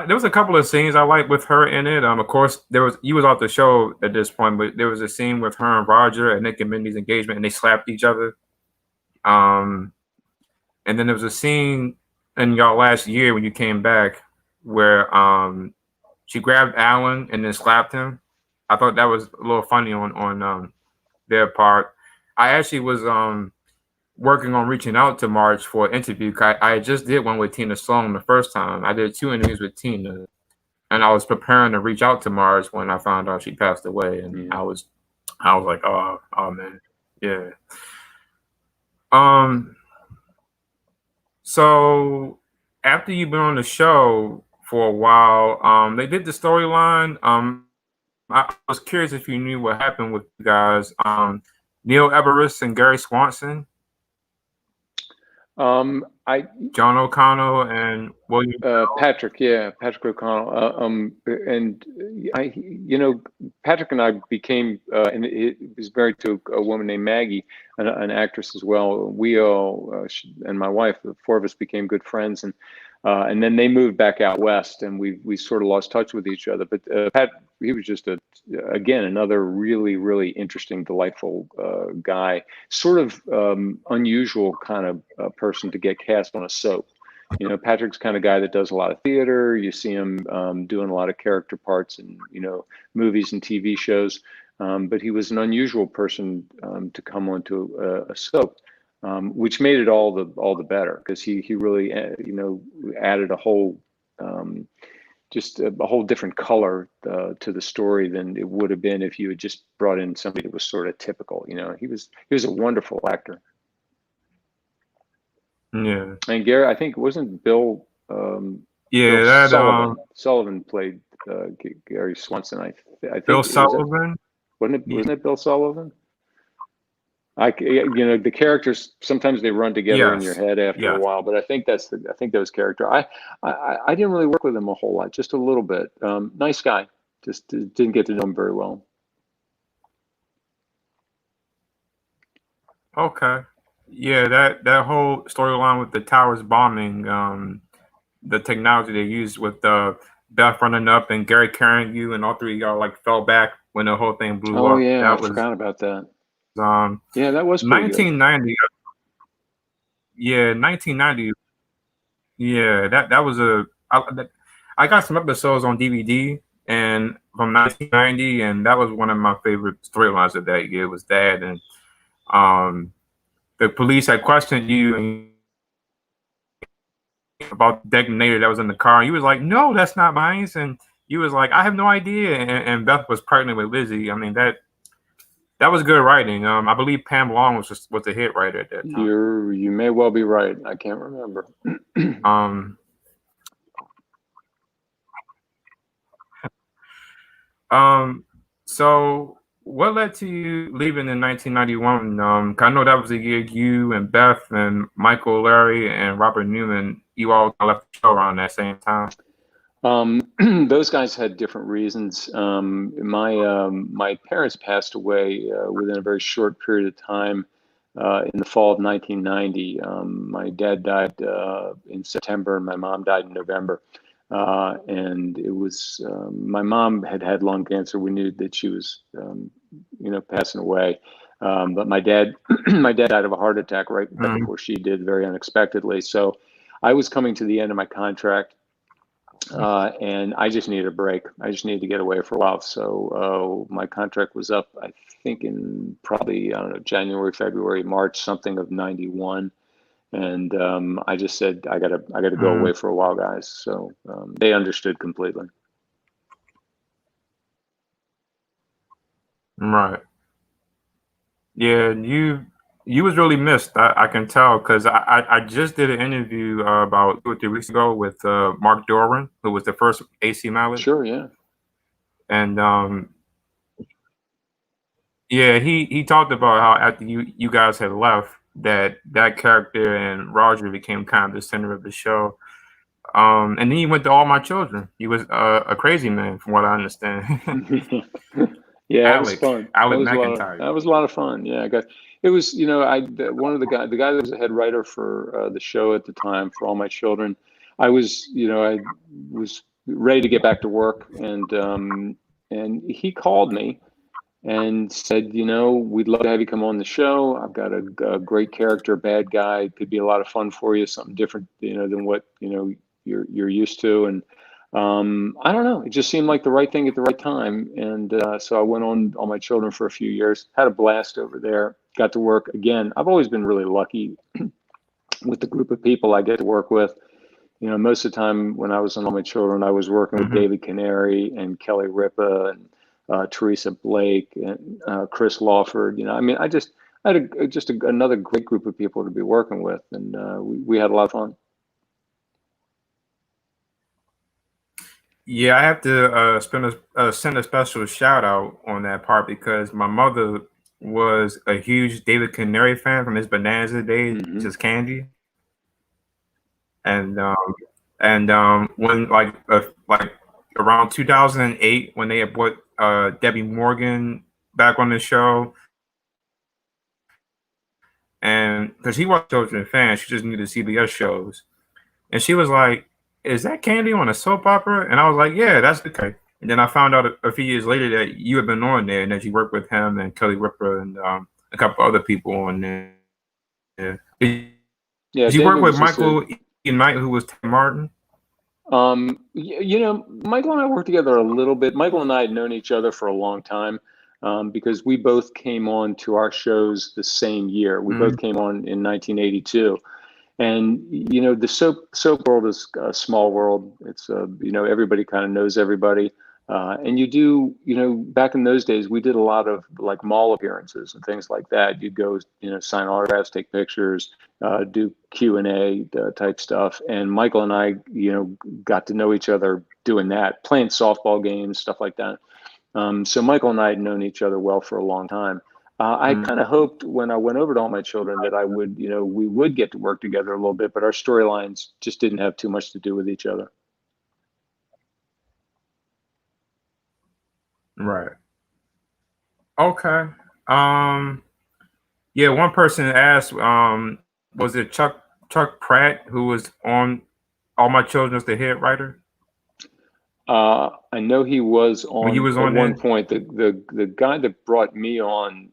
Speaker 1: there was a couple of scenes I liked with her in it. Of course, you was off the show at this point, but there was a scene with her and Roger and Nick and Mindy's engagement, and they slapped each other. Um, and then there was a scene in y'all last year when you came back where she grabbed Alan and then slapped him. I thought that was a little funny on their part. I actually was working on reaching out to Marge for an interview. I just did one with Tina Sloan the first time. I did 2 interviews with Tina, and I was preparing to reach out to Marge when I found out she passed away, and
Speaker 2: Yeah.
Speaker 1: I was like, oh man, yeah. Um, so after you've been on the show for a while, they did the storyline. I was curious if you knew what happened with you guys. Neil Everest and Gary Swanson,
Speaker 2: I
Speaker 1: John O'Connell and William.
Speaker 2: Patrick, yeah, Patrick O'Connell, and Patrick and I became, and he was married to a woman named Maggie, an actress as well. We all, and my wife, the 4 of us became good friends, and then they moved back out west, and we sort of lost touch with each other. But Pat, he was just again another really really interesting, delightful guy, sort of unusual kind of person to get cast on a soap. Patrick's kind of guy that does a lot of theater. You see him doing a lot of character parts in, movies and TV shows. But he was an unusual person to come onto a soap, which made it all the better because he really, added a whole, just a whole different color to the story than it would have been if you had just brought in somebody that was sort of typical. He was a wonderful actor.
Speaker 1: Yeah,
Speaker 2: And Gary, I think wasn't Bill
Speaker 1: yeah,
Speaker 2: Bill
Speaker 1: that
Speaker 2: Sullivan played Gary Swanson. I
Speaker 1: Bill
Speaker 2: think was it
Speaker 1: Sullivan.
Speaker 2: wasn't it Bill Sullivan? The characters sometimes they run together in your
Speaker 1: Yes,
Speaker 2: head after a
Speaker 1: yes.
Speaker 2: while, but I think that was character. I didn't really work with him a whole lot, just a little bit. Nice guy, just didn't get to know him very well.
Speaker 1: Okay. Yeah, that whole storyline with the towers bombing, the technology they used with Beth running up and Gary carrying you, and all 3 of y'all like fell back when the whole thing blew
Speaker 2: Oh
Speaker 1: up.
Speaker 2: yeah, I
Speaker 1: That was
Speaker 2: forgot about that.
Speaker 1: um
Speaker 2: Yeah, that was pretty good.
Speaker 1: 1990. Yeah, 1990. Yeah, that was I got some episodes on DVD and from 1990, and that was one of my favorite storylines of that year. Was that, and um the police had questioned you about the detonator that was in the car, and you was like, "No, that's not mine." And you was like, "I have no idea." And Beth was pregnant with Lizzie. I mean that was good writing. I believe Pam Long was a hit writer at that time.
Speaker 2: You may well be right. I can't remember.
Speaker 1: Um, so what led to you leaving in 1991? 'Cause I know that was the year you and Beth and Michael Larry and Robert Newman, you all left the show around that same time.
Speaker 2: Those guys had different reasons. My parents passed away within a very short period of time in the fall of 1990. My dad died in September, and my mom died in November. And it was my mom had lung cancer. We knew that she was, passing away. But my dad, my dad died of a heart attack right
Speaker 1: Mm,
Speaker 2: before she did, very unexpectedly. So I was coming to the end of my contract, and I just needed a break. I just needed to get away for a while. So my contract was up, I think, in probably, I don't know, January, February, March, something of '91. And I just said, I gotta go
Speaker 1: mm,
Speaker 2: away for a while, guys. So they understood completely.
Speaker 1: right. Yeah, you was really missed. I can tell because I just did an interview about 2 or 3 weeks ago with Mark Doran, who was the first AC Mallet,
Speaker 2: Sure, yeah.
Speaker 1: and yeah, he talked about how after you guys had left, that character and Roger became kind of the center of the show. And then he went to All My Children. He was a crazy man, from what I understand.
Speaker 2: Yeah, it was
Speaker 1: Alec
Speaker 2: fun.
Speaker 1: Alec McIntyre.
Speaker 2: That was a lot of fun. Yeah, I got it was, one of the guy that was the head writer for the show at the time for All My Children. I was ready to get back to work, and he called me and said, we'd love to have you come on the show. I've got a great character, bad guy, could be a lot of fun for you, something different, than what, you're used to. And I don't know, it just seemed like the right thing at the right time. And so I went on All My Children for a few years, had a blast over there, got to work again. I've always been really lucky with the group of people I get to work with. Most of the time when I was on All My Children, I was working with
Speaker 1: Hmm.
Speaker 2: David Canary and Kelly Ripa and Teresa Blake and Chris Lawford. I had another great group of people to be working with, and we had a lot of fun.
Speaker 1: Yeah, I have to send a special shout out on that part because my mother was a huge David Canary fan from his Bonanza days
Speaker 2: Hmm.
Speaker 1: as Candy, and when like around 2008 when they had brought Debbie Morgan back on the show, and because he was a children fan, she just needed CBS shows. And she was like, "Is that Candy on a soap opera?" And I was like, "Yeah, that's okay." And then I found out a few years later that you had been on there and that you worked with him and Kelly Ripa and a couple other people on there. Did
Speaker 2: Yeah,
Speaker 1: you work
Speaker 2: David
Speaker 1: with
Speaker 2: was just a
Speaker 1: Michael Ian Knight, who was Tim Martin?
Speaker 2: Michael and I worked together a little bit. Michael and I had known each other for a long time, because we both came on to our shows the same year. We both
Speaker 1: Mm,
Speaker 2: came on in 1982. And the soap world is a small world. It's everybody kind of knows everybody. And you do, back in those days, we did a lot of like mall appearances and things like that. You'd go, sign autographs, take pictures, do Q&A type stuff. And Michael and I, got to know each other doing that, playing softball games, stuff like that. So Michael and I had known each other well for a long time. I
Speaker 1: mm,
Speaker 2: kind of hoped when I went over to All My Children that I would, we would get to work together a little bit, but our storylines just didn't have too much to do with each other.
Speaker 1: right. Okay. Um, yeah, one person asked, was it Chuck Pratt who was on All My Children as the head writer
Speaker 2: I know he was
Speaker 1: when you
Speaker 2: on
Speaker 1: was
Speaker 2: at
Speaker 1: on
Speaker 2: one
Speaker 1: there?
Speaker 2: point. The guy that brought me on,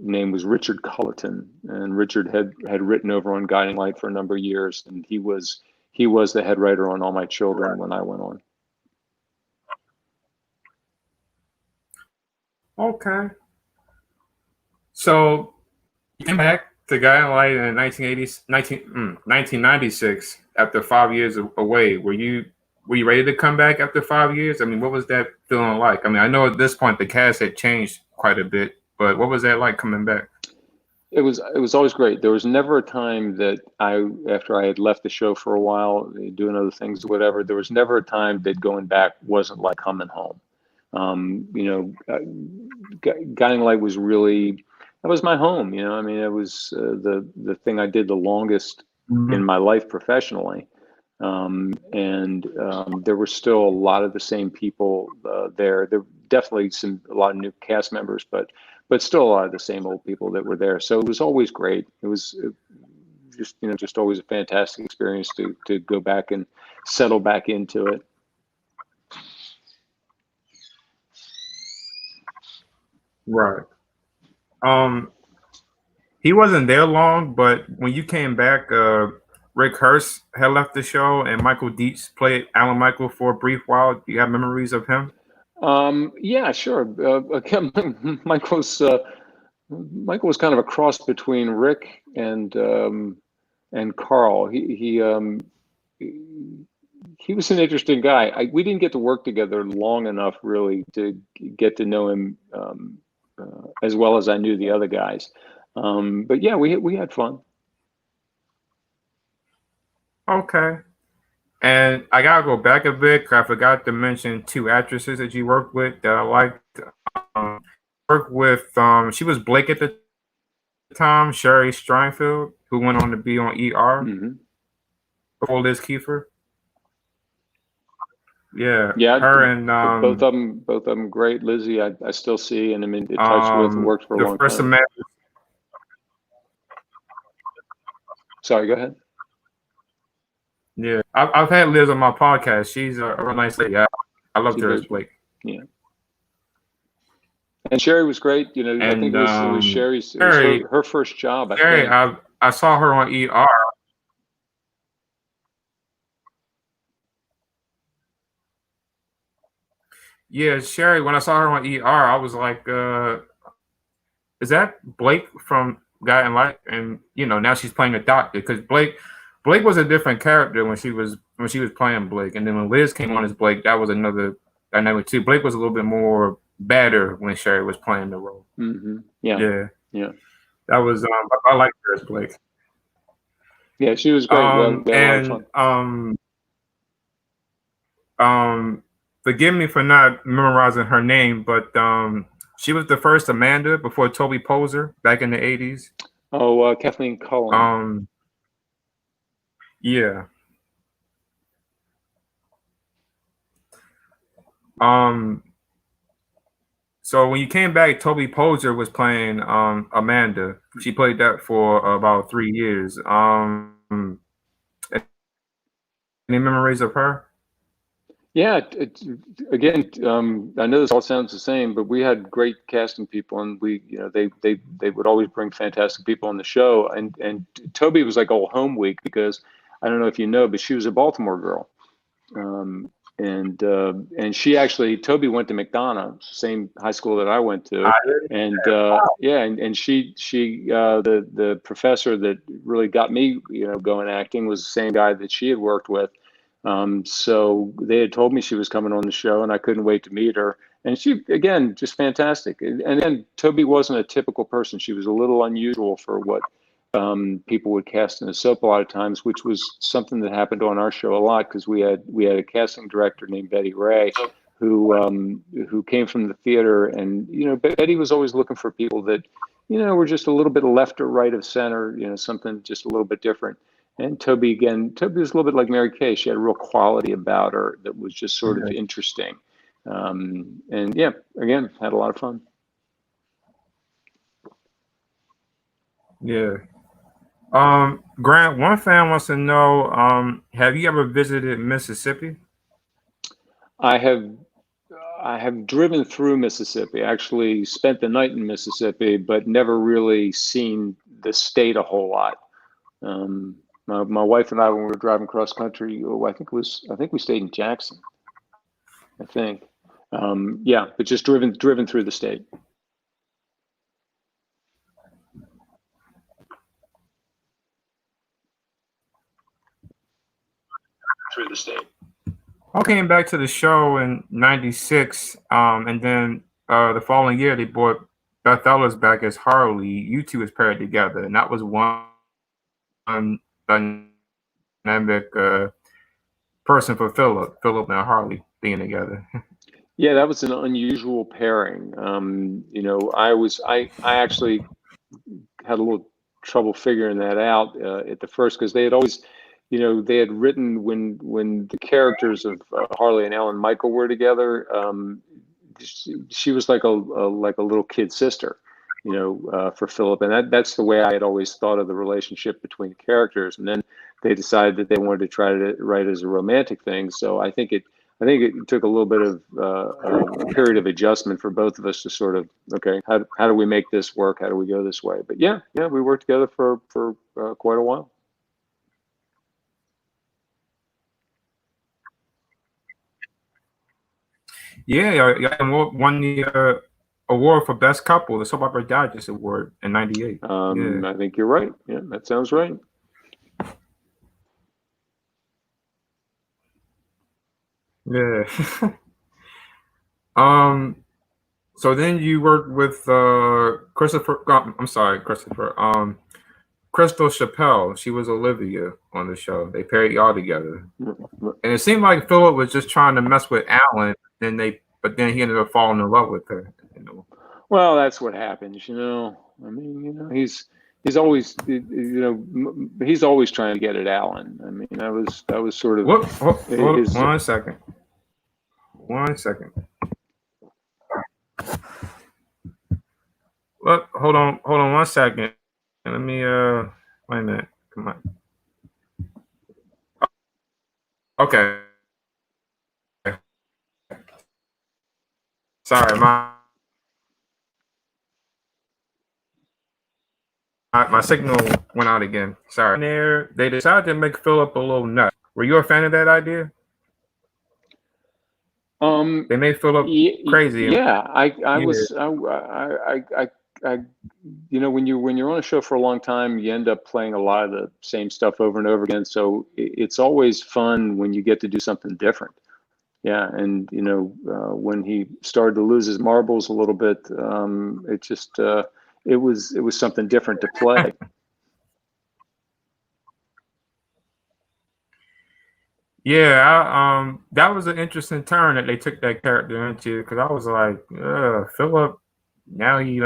Speaker 2: name was Richard Culleton, and Richard had written over on Guiding Light for a number of years, and he was the head writer on All My Children when I went on.
Speaker 1: Okay. So you came back to Guiding Light in 1996 after 5 years away. Were you ready to come back after 5 years? I mean, what was that feeling like? I mean, I know at this point the cast had changed quite a bit, but what was that like coming back?
Speaker 2: It was always great. There was never a time that after I had left the show for a while, doing other things, whatever, there was never a time that going back wasn't like coming home. Guiding Light was really, that was my home. I mean, it was the thing I did the longest in
Speaker 1: Mhm.
Speaker 2: my life professionally. And there were still a lot of the same people there. There were definitely a lot of new cast members, but still a lot of the same old people that were there. So it was always great. It was just always a fantastic experience to go back and settle back into it.
Speaker 1: Right. He wasn't there long, but when you came back, Rick Hurst had left the show, and Michael Dietz played Alan Michael for a brief while. Do you have memories of him?
Speaker 2: Yeah, sure. Again, Michael was kind of a cross between Rick and Carl. He was an interesting guy. We didn't get to work together long enough really to get to know him as well as I knew the other guys. But yeah, we had fun.
Speaker 1: Okay. And I gotta go back a bit 'cause I forgot to mention two actresses that you worked with that I liked. Um, Worked with she was Blake at the time, Sherry Steinfeld, who went on to be on ER
Speaker 2: Hmm.
Speaker 1: before Liz Kiefer. Yeah,
Speaker 2: Yeah,
Speaker 1: her and
Speaker 2: both of them great. Lizzie, I still see and I'm in touch with and worked for a
Speaker 1: the
Speaker 2: long
Speaker 1: first
Speaker 2: time.
Speaker 1: Amanda.
Speaker 2: Sorry, go ahead.
Speaker 1: Yeah, I've had Liz on my podcast. She's a real nice lady. I loved
Speaker 2: She's
Speaker 1: her
Speaker 2: very
Speaker 1: as Blake.
Speaker 2: Yeah. And Sherry was great. You know, I think
Speaker 1: And
Speaker 2: it was Sherry's. It was
Speaker 1: Sherry,
Speaker 2: her first job, I
Speaker 1: Sherry,
Speaker 2: think.
Speaker 1: I saw her on ER. Yeah, Sherry. When I saw her on ER, I was like, "Is that Blake from Guy and Light?" And now she's playing a doctor because Blake was a different character when she was playing Blake, and then when Liz came on as Blake, that was another dynamic too. Blake was a little bit more badder when Sherry was playing the role.
Speaker 2: Mm-hmm. Yeah.
Speaker 1: Yeah,
Speaker 2: Yeah.
Speaker 1: that was I liked her as Blake.
Speaker 2: Yeah, she was great. We had a lot of fun.
Speaker 1: Forgive me for not memorizing her name, but she was the first Amanda before Toby Poser back in the 80s.
Speaker 2: Oh, Kathleen Cullen.
Speaker 1: Yeah. So when you came back, Toby Poser was playing Amanda. She played that for about 3 years. Any memories of her?
Speaker 2: Yeah, again, I know this all sounds the same, but we had great casting people, and they would always bring fantastic people on the show. And Toby was like old home week because I don't know if you know, but she was a Baltimore girl, and Toby went to McDonough, same high school that I went to, and yeah, and the professor that really got me going acting was the same guy that she had worked with. So they had told me she was coming on the show, and I couldn't wait to meet her. And she, again, just fantastic. And then Toby wasn't a typical person. She was a little unusual for what people would cast in a soap a lot of times, which was something that happened on our show a lot because we had a casting director named Betty Ray, who came from the theater, and Betty was always looking for people that were just a little bit left or right of center, something just a little bit different. And Toby was a little bit like Mary Kay. She had a real quality about her that was just sort of interesting. And yeah, again, had a lot of fun.
Speaker 1: Yeah. Grant, one fan wants to know, have you ever visited Mississippi?
Speaker 2: I have driven through Mississippi, actually spent the night in Mississippi, but never really seen the state a whole lot. My wife and I, when we were driving cross country, I think we stayed in Jackson. I think, yeah, but just driven through the state. Through the state.
Speaker 1: I came back to the show in '96, and then the following year they brought Beth Ellis back as Harley. You two was paired together, and that was one dynamic person for Philip and Harley being together.
Speaker 2: Yeah, that was an unusual pairing. I actually had a little trouble figuring that out at the first because they had always, they had written when the characters of Harley and Alan Michael were together. She was like a little kid sister, for Philip, and that's the way I had always thought of the relationship between the characters. And then they decided that they wanted to try to write as a romantic thing. So I think it took a little bit of a period of adjustment for both of us to sort of, okay, how do we make this work? How do we go this way? But yeah, we worked together for quite a while.
Speaker 1: Yeah, won the award for best couple, the Soap Opera Digest Award in '98.
Speaker 2: I think you're right. Yeah, that sounds right.
Speaker 1: Yeah. So then you worked with Christopher. I'm sorry, Christopher. Crystal Chappelle. She was Olivia on the show. They paired y'all together, and it seemed like Philip was just trying to mess with Alan. But then he ended up falling in love with her.
Speaker 2: Well, that's what happens. I mean, he's always, he's always trying to get at Alan. I mean, that was sort of.
Speaker 1: Hold 1 second. 1 second. Look, hold on 1 second. Let me wait a minute. Come on. Okay. Sorry, my signal went out again. Sorry. There, they decided to make Philip a little nut. Were you a fan of that idea? They made Philip crazy.
Speaker 2: Yeah, I was. When you're on a show for a long time, you end up playing a lot of the same stuff over and over again. So it's always fun when you get to do something different. Yeah, and when he started to lose his marbles a little bit, it just it was something different to play.
Speaker 1: Yeah, that was an interesting turn that they took that character into, because I was like, Philip, now he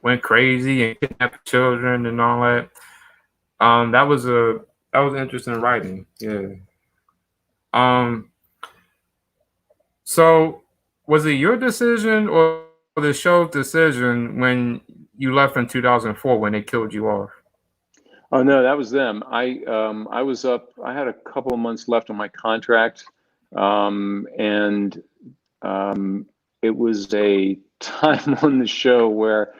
Speaker 1: went crazy and kidnapped children and all that. That was interesting writing. Yeah. So was it your decision or the show's decision when you left in 2004 when they killed you off?
Speaker 2: Oh no, that was them. I was up. I had a couple of months left on my contract, and it was a time on the show where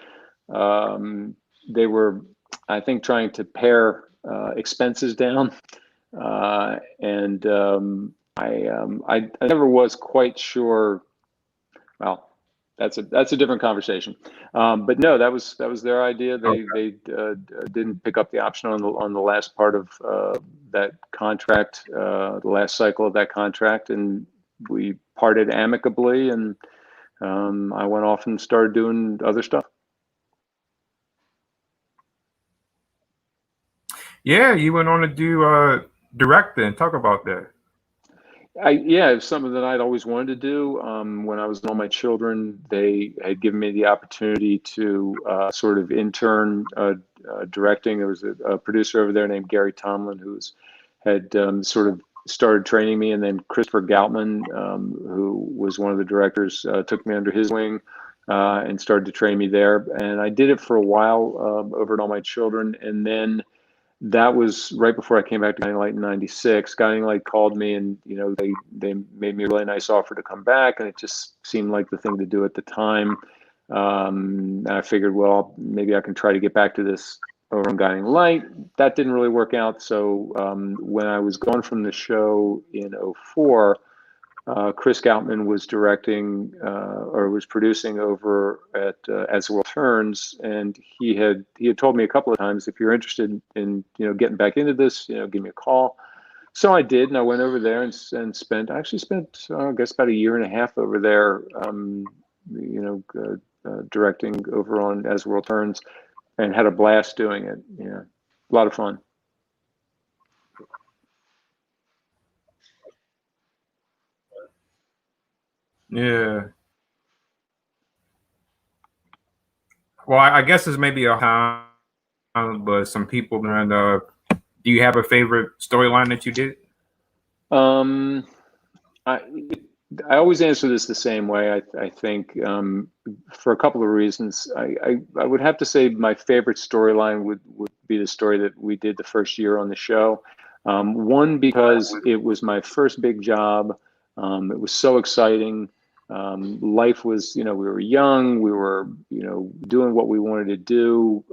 Speaker 2: they were, I think, trying to pare expenses down, and I never was quite sure. Well, that's a different conversation. But no, that was their idea. They didn't pick up the option on the last part of that contract, the last cycle of that contract, and we parted amicably. And I went off and started doing other stuff.
Speaker 1: Yeah, you went on to do directing. Talk about that.
Speaker 2: Yeah, it's something that I'd always wanted to do. When I was in All My Children, they had given me the opportunity to sort of intern directing. There was a producer over there named Gary Tomlin had sort of started training me, and then Christopher Goutman, who was one of the directors, took me under his wing and started to train me there. And I did it for a while over at All My Children, and then that was right before I came back to Guiding Light in '96. Guiding Light called me, and they made me a really nice offer to come back, and it just seemed like the thing to do at the time. And I figured, well, maybe I can try to get back to this over on Guiding Light. That didn't really work out. So when I was gone from the show in '04, Chris Goutman was directing or was producing over at As the World Turns, and he had told me a couple of times, if you're interested in getting back into this, give me a call. So I did, and I went over there and spent I guess about a year and a half over there, directing over on As the World Turns, and had a blast doing it. Yeah, a lot of fun.
Speaker 1: Yeah. Well, I guess it's maybe a time, but some people do you have a favorite storyline that you did?
Speaker 2: I I always answer this the same way. I think for a couple of reasons. I would have to say my favorite storyline would be the story that we did the first year on the show. One, because it was my first big job. It was so exciting. Life was, we were young. We were, doing what we wanted to do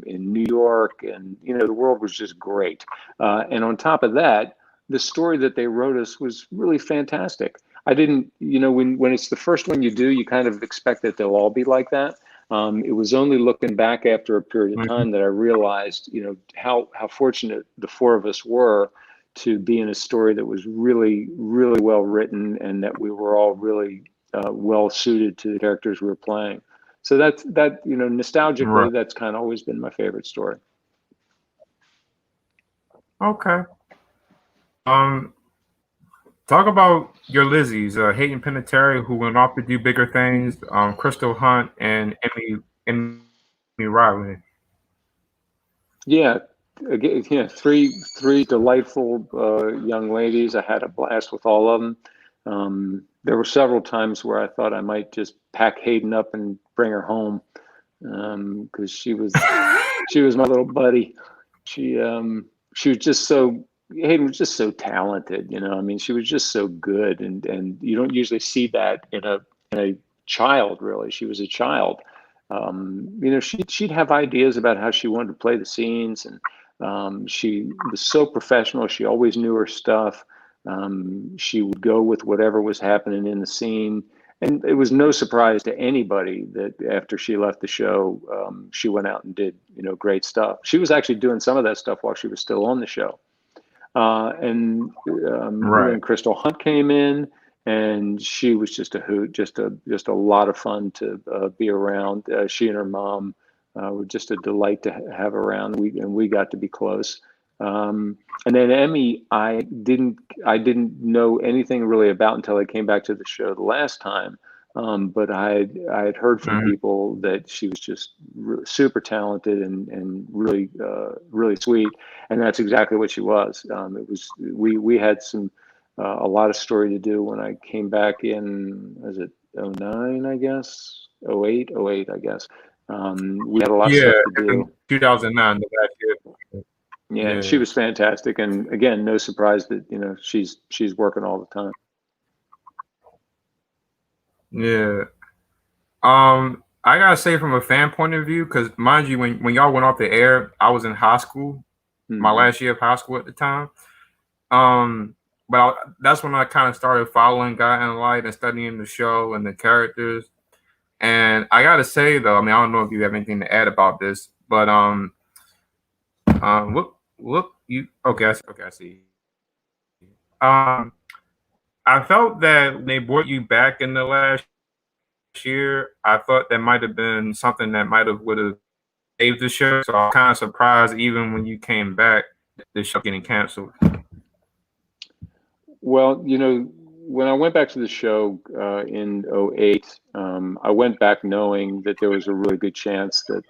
Speaker 2: in New York, and the world was just great. And on top of that, the story that they wrote us was really fantastic. I didn't, when it's the first one you do, you kind of expect that they'll all be like that. It was only looking back after a period of time that I realized, how fortunate the four of us were to be in a story that was really, really well written, and that we were all really well suited to the characters we were playing. So that nostalgically,
Speaker 1: Right.
Speaker 2: that's kind of always been my favorite story.
Speaker 1: Okay. Talk about your Lizzies, Hayden Panettiere, who went off to do bigger things, Crystal Hunt, and Emmy Riley.
Speaker 2: Yeah, again, three delightful young ladies. I had a blast with all of them. There were several times where I thought I might just pack Hayden up and bring her home, because she was my little buddy. She was just so Hayden was just so talented. I mean, she was just so good, and you don't usually see that in a child. Really, she was a child. She'd have ideas about how she wanted to play the scenes, and she was so professional. She always knew her stuff. She would go with whatever was happening in the scene. And it was no surprise to anybody that after she left the show, she went out and did, great stuff. She was actually doing some of that stuff while she was still on the show. And
Speaker 1: Right.
Speaker 2: then Crystal Hunt came in, and she was just a hoot, just a lot of fun to be around. She and her mom were just a delight to have around. We got to be close. And then Emmy, I didn't know anything really about until I came back to the show the last time. But I had heard from people that she was just super talented and really really sweet, and that's exactly what she was. It was we had a lot of story to do when I came back in, was it 09, I guess, 08, I guess. We had a lot of stuff to do.
Speaker 1: 2009, the last year.
Speaker 2: Yeah, she was fantastic, and again, no surprise that she's working all the time.
Speaker 1: Yeah. I gotta say, from a fan point of view, because mind you, when y'all went off the air, I was in high school, my last year of high school at the time. But that's when I kind of started following Guy and Light and studying the show and the characters. And I gotta say though, I mean, I don't know if you have anything to add about this, but look, you okay? I see. I felt that when they brought you back in the last year, I thought that might have been something that would have saved the show. So I'm kind of surprised, even when you came back, the show getting canceled.
Speaker 2: Well, when I went back to the show in 08, I went back knowing that there was a really good chance that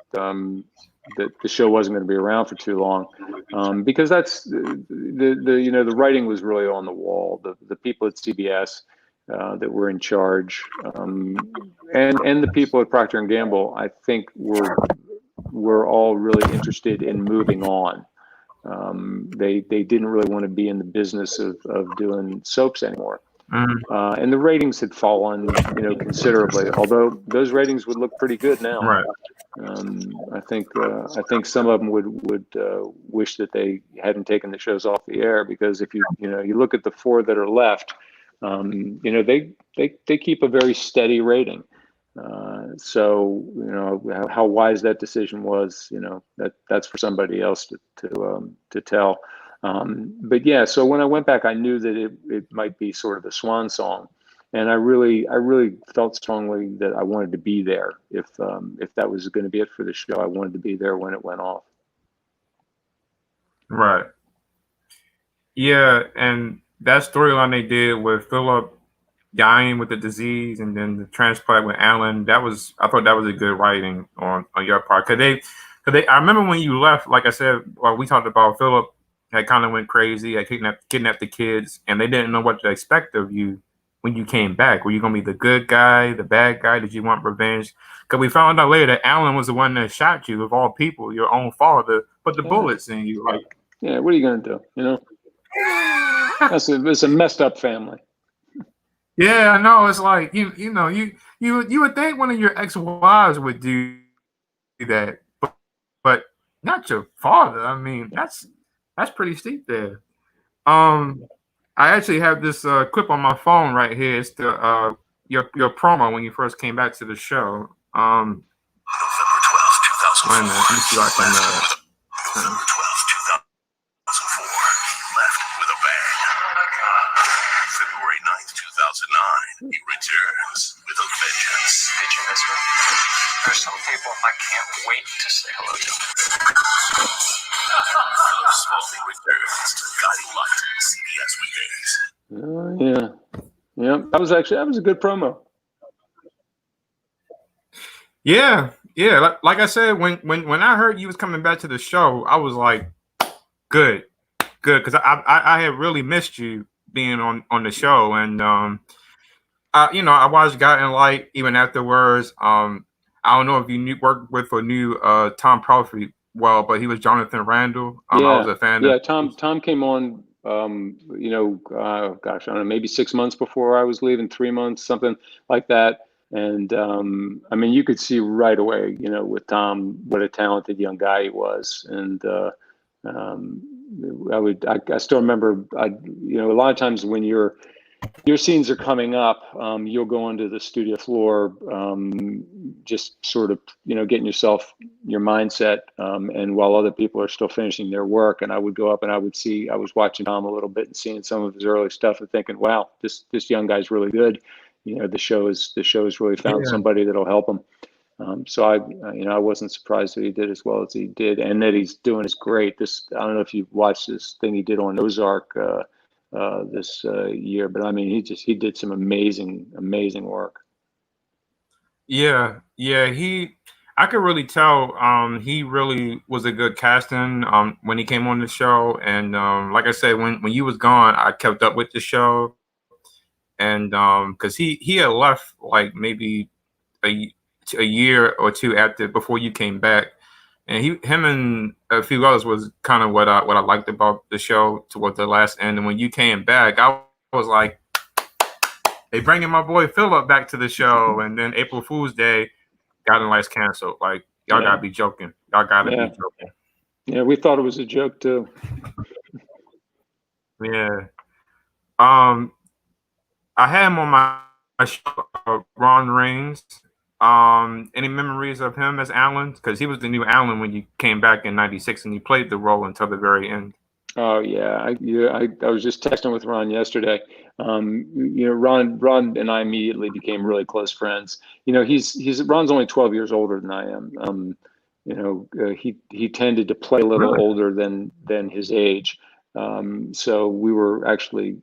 Speaker 2: that the show wasn't going to be around for too long, because that's the writing was really on the wall. The people at CBS that were in charge, and the people at Procter and Gamble, I think were all really interested in moving on. They didn't really want to be in the business of doing soaps anymore. And the ratings had fallen, considerably. Although those ratings would look pretty good now.
Speaker 1: Right.
Speaker 2: I think some of them would wish that they hadn't taken the shows off the air, because if you look at the four that are left, they keep a very steady rating. So how wise that decision was, that's for somebody else to tell. But yeah, so when I went back, I knew that it might be sort of a swan song, and I really felt strongly that I wanted to be there. If that was going to be it for the show, I wanted to be there when it went off.
Speaker 1: Right. Yeah, and that storyline they did with Philip dying with the disease, and then the transplant with Alan, I thought that was a good writing on your part. I remember when you left, like I said, we talked about Philip had kind of went crazy, had kidnapped the kids, and they didn't know what to expect of you when you came back? Were you gonna be the good guy, the bad guy? Did you want revenge? Because we found out later that Alan was the one that shot you, of all people, your own father, put the bullets in you. Like,
Speaker 2: yeah, what are you gonna do? You know, it's a messed up family.
Speaker 1: yeah, I know. It's like you would think one of your ex-wives would do that, but not your father. I mean, that's pretty steep there. Um, I actually have this clip on my phone right here. It's the your promo when you first came back to the show.
Speaker 3: November 12th,
Speaker 1: Wait a minute, let me
Speaker 3: 2004.
Speaker 1: see if I can.
Speaker 3: November 12th, 2004. Left with a bang. February 9th, 2009. He returns with a vengeance. Did you miss her? There's some people I can't wait to say hello to. Philip Spaulding returns to Guiding Light, CBS weekdays.
Speaker 2: Yeah, yeah. That was a good promo.
Speaker 1: Yeah, yeah. Like I said, when I heard you was coming back to the show, I was like, good, because I had really missed you being on the show, and I watched Guiding Light even afterwards. I don't know if you worked with or knew Tom Pelfrey well, but he was Jonathan Randall. I was a fan of.
Speaker 2: Tom came on. Gosh, I don't know, maybe 6 months before I was leaving, 3 months, something like that. And I mean, you could see right away, with Tom, what a talented young guy he was. And I still remember, a lot of times when your scenes are coming up, you'll go into the studio floor, just sort of, getting your mindset, and while other people are still finishing their work, and I would go up and I was watching Tom a little bit and seeing some of his early stuff and thinking, wow, this young guy's really good. The show has really found somebody that'll help him. So I wasn't surprised that he did as well as he did, and that he's doing is great. I don't know if you've watched this thing he did on Ozark this year, but I mean, he did some amazing work.
Speaker 1: Yeah, I could really tell he really was a good casting when he came on the show, and like I said, when you was gone, I kept up with the show, and because he had left like maybe a year or two before you came back, and him and a few others was kind of what I liked about the show toward the last end, and when you came back, I was like, they bringing my boy Philip back to the show, and then April Fool's Day, Guiding Light's canceled. Like, y'all gotta be joking. Y'all gotta be joking.
Speaker 2: Yeah, we thought it was a joke too.
Speaker 1: Yeah. I had him on my show, Ron Reigns. Any memories of him as Alan? Because he was the new Alan when you came back in '96, and he played the role until the very end.
Speaker 2: Oh yeah, I was just texting with Ron yesterday. Ron and I immediately became really close friends. Ron's only 12 years older than I am. He tended to play a little older than his age. So we were actually,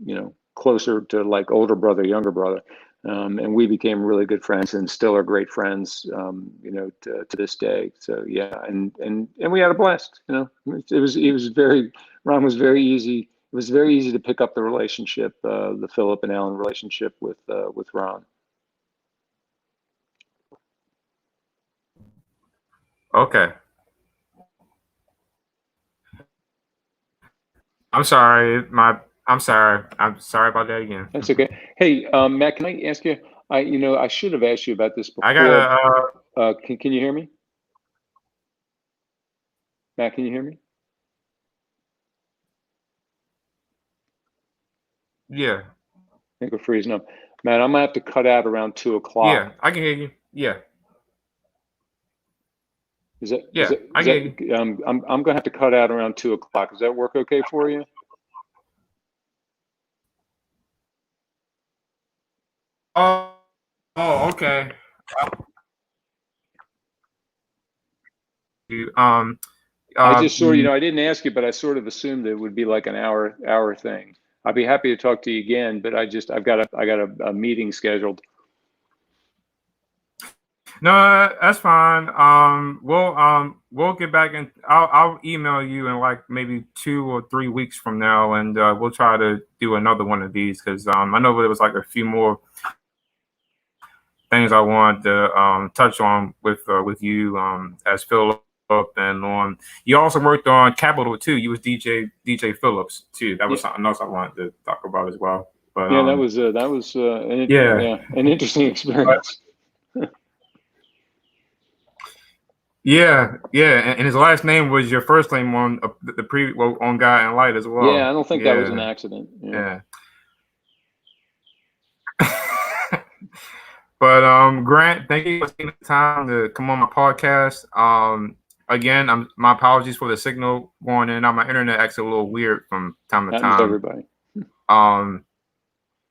Speaker 2: closer to like older brother, younger brother. And we became really good friends and still are great friends, to this day. So yeah, and we had a blast. Ron was very easy. It was very easy to pick up the relationship, the Philip and Alan relationship with Ron.
Speaker 1: Okay. I'm sorry. I'm sorry. I'm sorry about that again.
Speaker 2: That's okay. Hey, Matt, can I ask you? I should have asked you about this before.
Speaker 1: I gotta.
Speaker 2: Can you hear me? Matt, can you hear me?
Speaker 1: Yeah.
Speaker 2: I think we're freezing up. Matt, I'm gonna have to cut out around 2:00.
Speaker 1: Yeah, I can hear you. Yeah. I can hear you.
Speaker 2: I'm gonna have to cut out around 2:00. Does that work okay for you?
Speaker 1: Oh, okay.
Speaker 2: I just sort of, I didn't ask you, but I sort of assumed it would be like an hour thing. I'd be happy to talk to you again, but I've got a meeting scheduled.
Speaker 1: No, that's fine. We'll get back and I'll email you in like maybe 2 or 3 weeks from now, and we'll try to do another one of these because I know there was like a few more things I wanted to touch on with you as Philip, and you also worked on Capital too. You was DJ Phillips too. That was
Speaker 2: Yeah.
Speaker 1: something else I wanted to talk about as well. But
Speaker 2: Yeah, that was an interesting experience.
Speaker 1: Yeah, and his last name was your first name on on Guy and Light as well.
Speaker 2: Yeah, I don't think that was an accident.
Speaker 1: Yeah. But Grant, thank you for taking the time to come on my podcast. Again, my apologies for the signal going in and out. My internet acts a little weird from time to
Speaker 2: Happens to
Speaker 1: time.
Speaker 2: everybody.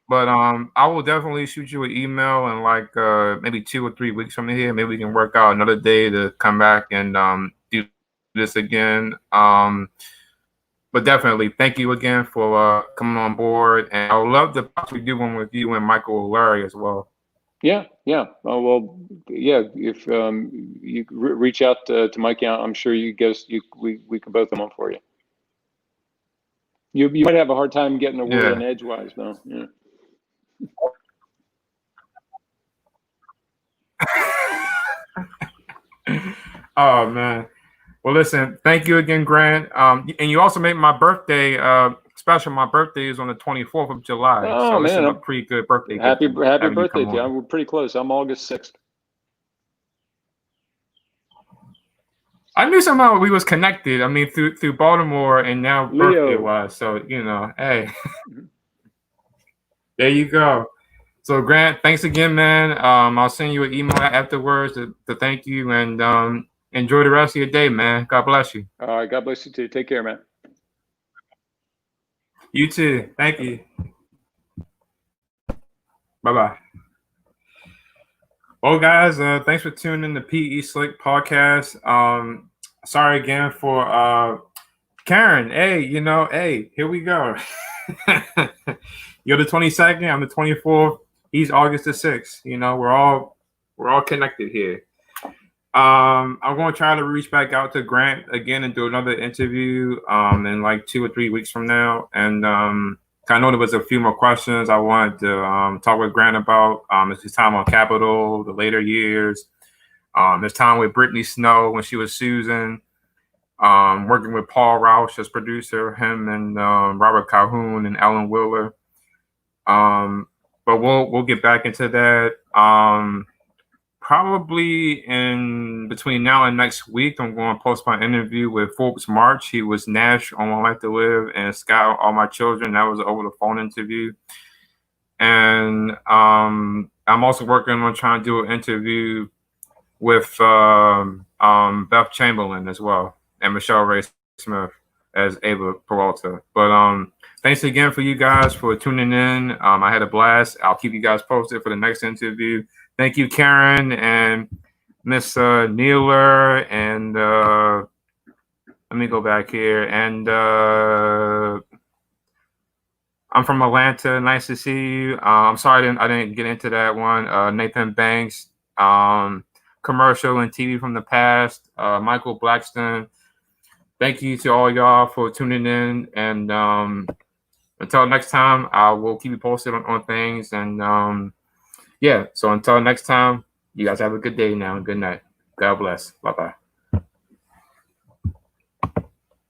Speaker 1: But I will definitely shoot you an email in like maybe 2 or 3 weeks from here. Maybe we can work out another day to come back and do this again. But definitely, thank you again for coming on board, and I would love to possibly do one with you and Michael O'Leary as well.
Speaker 2: Yeah. Oh, well, yeah. If you reach out to Mike, I'm sure we can both come on for you. You might have a hard time getting a word in edgewise, though. Yeah.
Speaker 1: Oh man. Well, listen. Thank you again, Grant. And you also made my birthday special. My birthday is on the 24th of July.
Speaker 2: Oh
Speaker 1: so
Speaker 2: man,
Speaker 1: this is a pretty good birthday.
Speaker 2: Happy birthday to you. We're pretty close. I'm August 6th.
Speaker 1: I knew somehow we was connected. I mean, through Baltimore and now birthday wise. So hey, there you go. So Grant, thanks again, man. I'll send you an email afterwards to thank you, and enjoy the rest of your day, man. God bless you.
Speaker 2: All right, God bless you too. Take care, man.
Speaker 1: You too. Thank you. Bye-bye. Well, guys, thanks for tuning in to PE Slick podcast. Sorry again for Karen. Hey, here we go. You're the 22nd. I'm the 24th. He's August the 6th. We're all connected here. I'm going to try to reach back out to Grant again and do another interview in like 2 or 3 weeks from now. And I know there was a few more questions I wanted to talk with Grant about. His time on Capitol, the later years, his time with Brittany Snow when she was Susan, working with Paul Rausch as producer, him and Robert Calhoun and Ellen Wheeler. But we'll get back into that. Probably in between now and next week, I'm going to post my interview with Forbes March. He was Nash on My Life to Live and Scott All My Children. That was over the phone interview. And I'm also working on trying to do an interview with Beth Chamberlain as well, and Michelle Ray Smith as Ava Peralta. But thanks again for you guys for tuning in. I had a blast. I'll keep you guys posted for the next interview. Thank you, Karen and Miss Neeler, and let me go back here. And I'm from Atlanta. Nice to see you. I'm sorry I didn't get into that one. Nathan Banks, commercial and TV from the past. Michael Blackston. Thank you to all y'all for tuning in. And until next time, I will keep you posted on things. And so until next time, you guys have a good day now and good night. God bless. Bye-bye.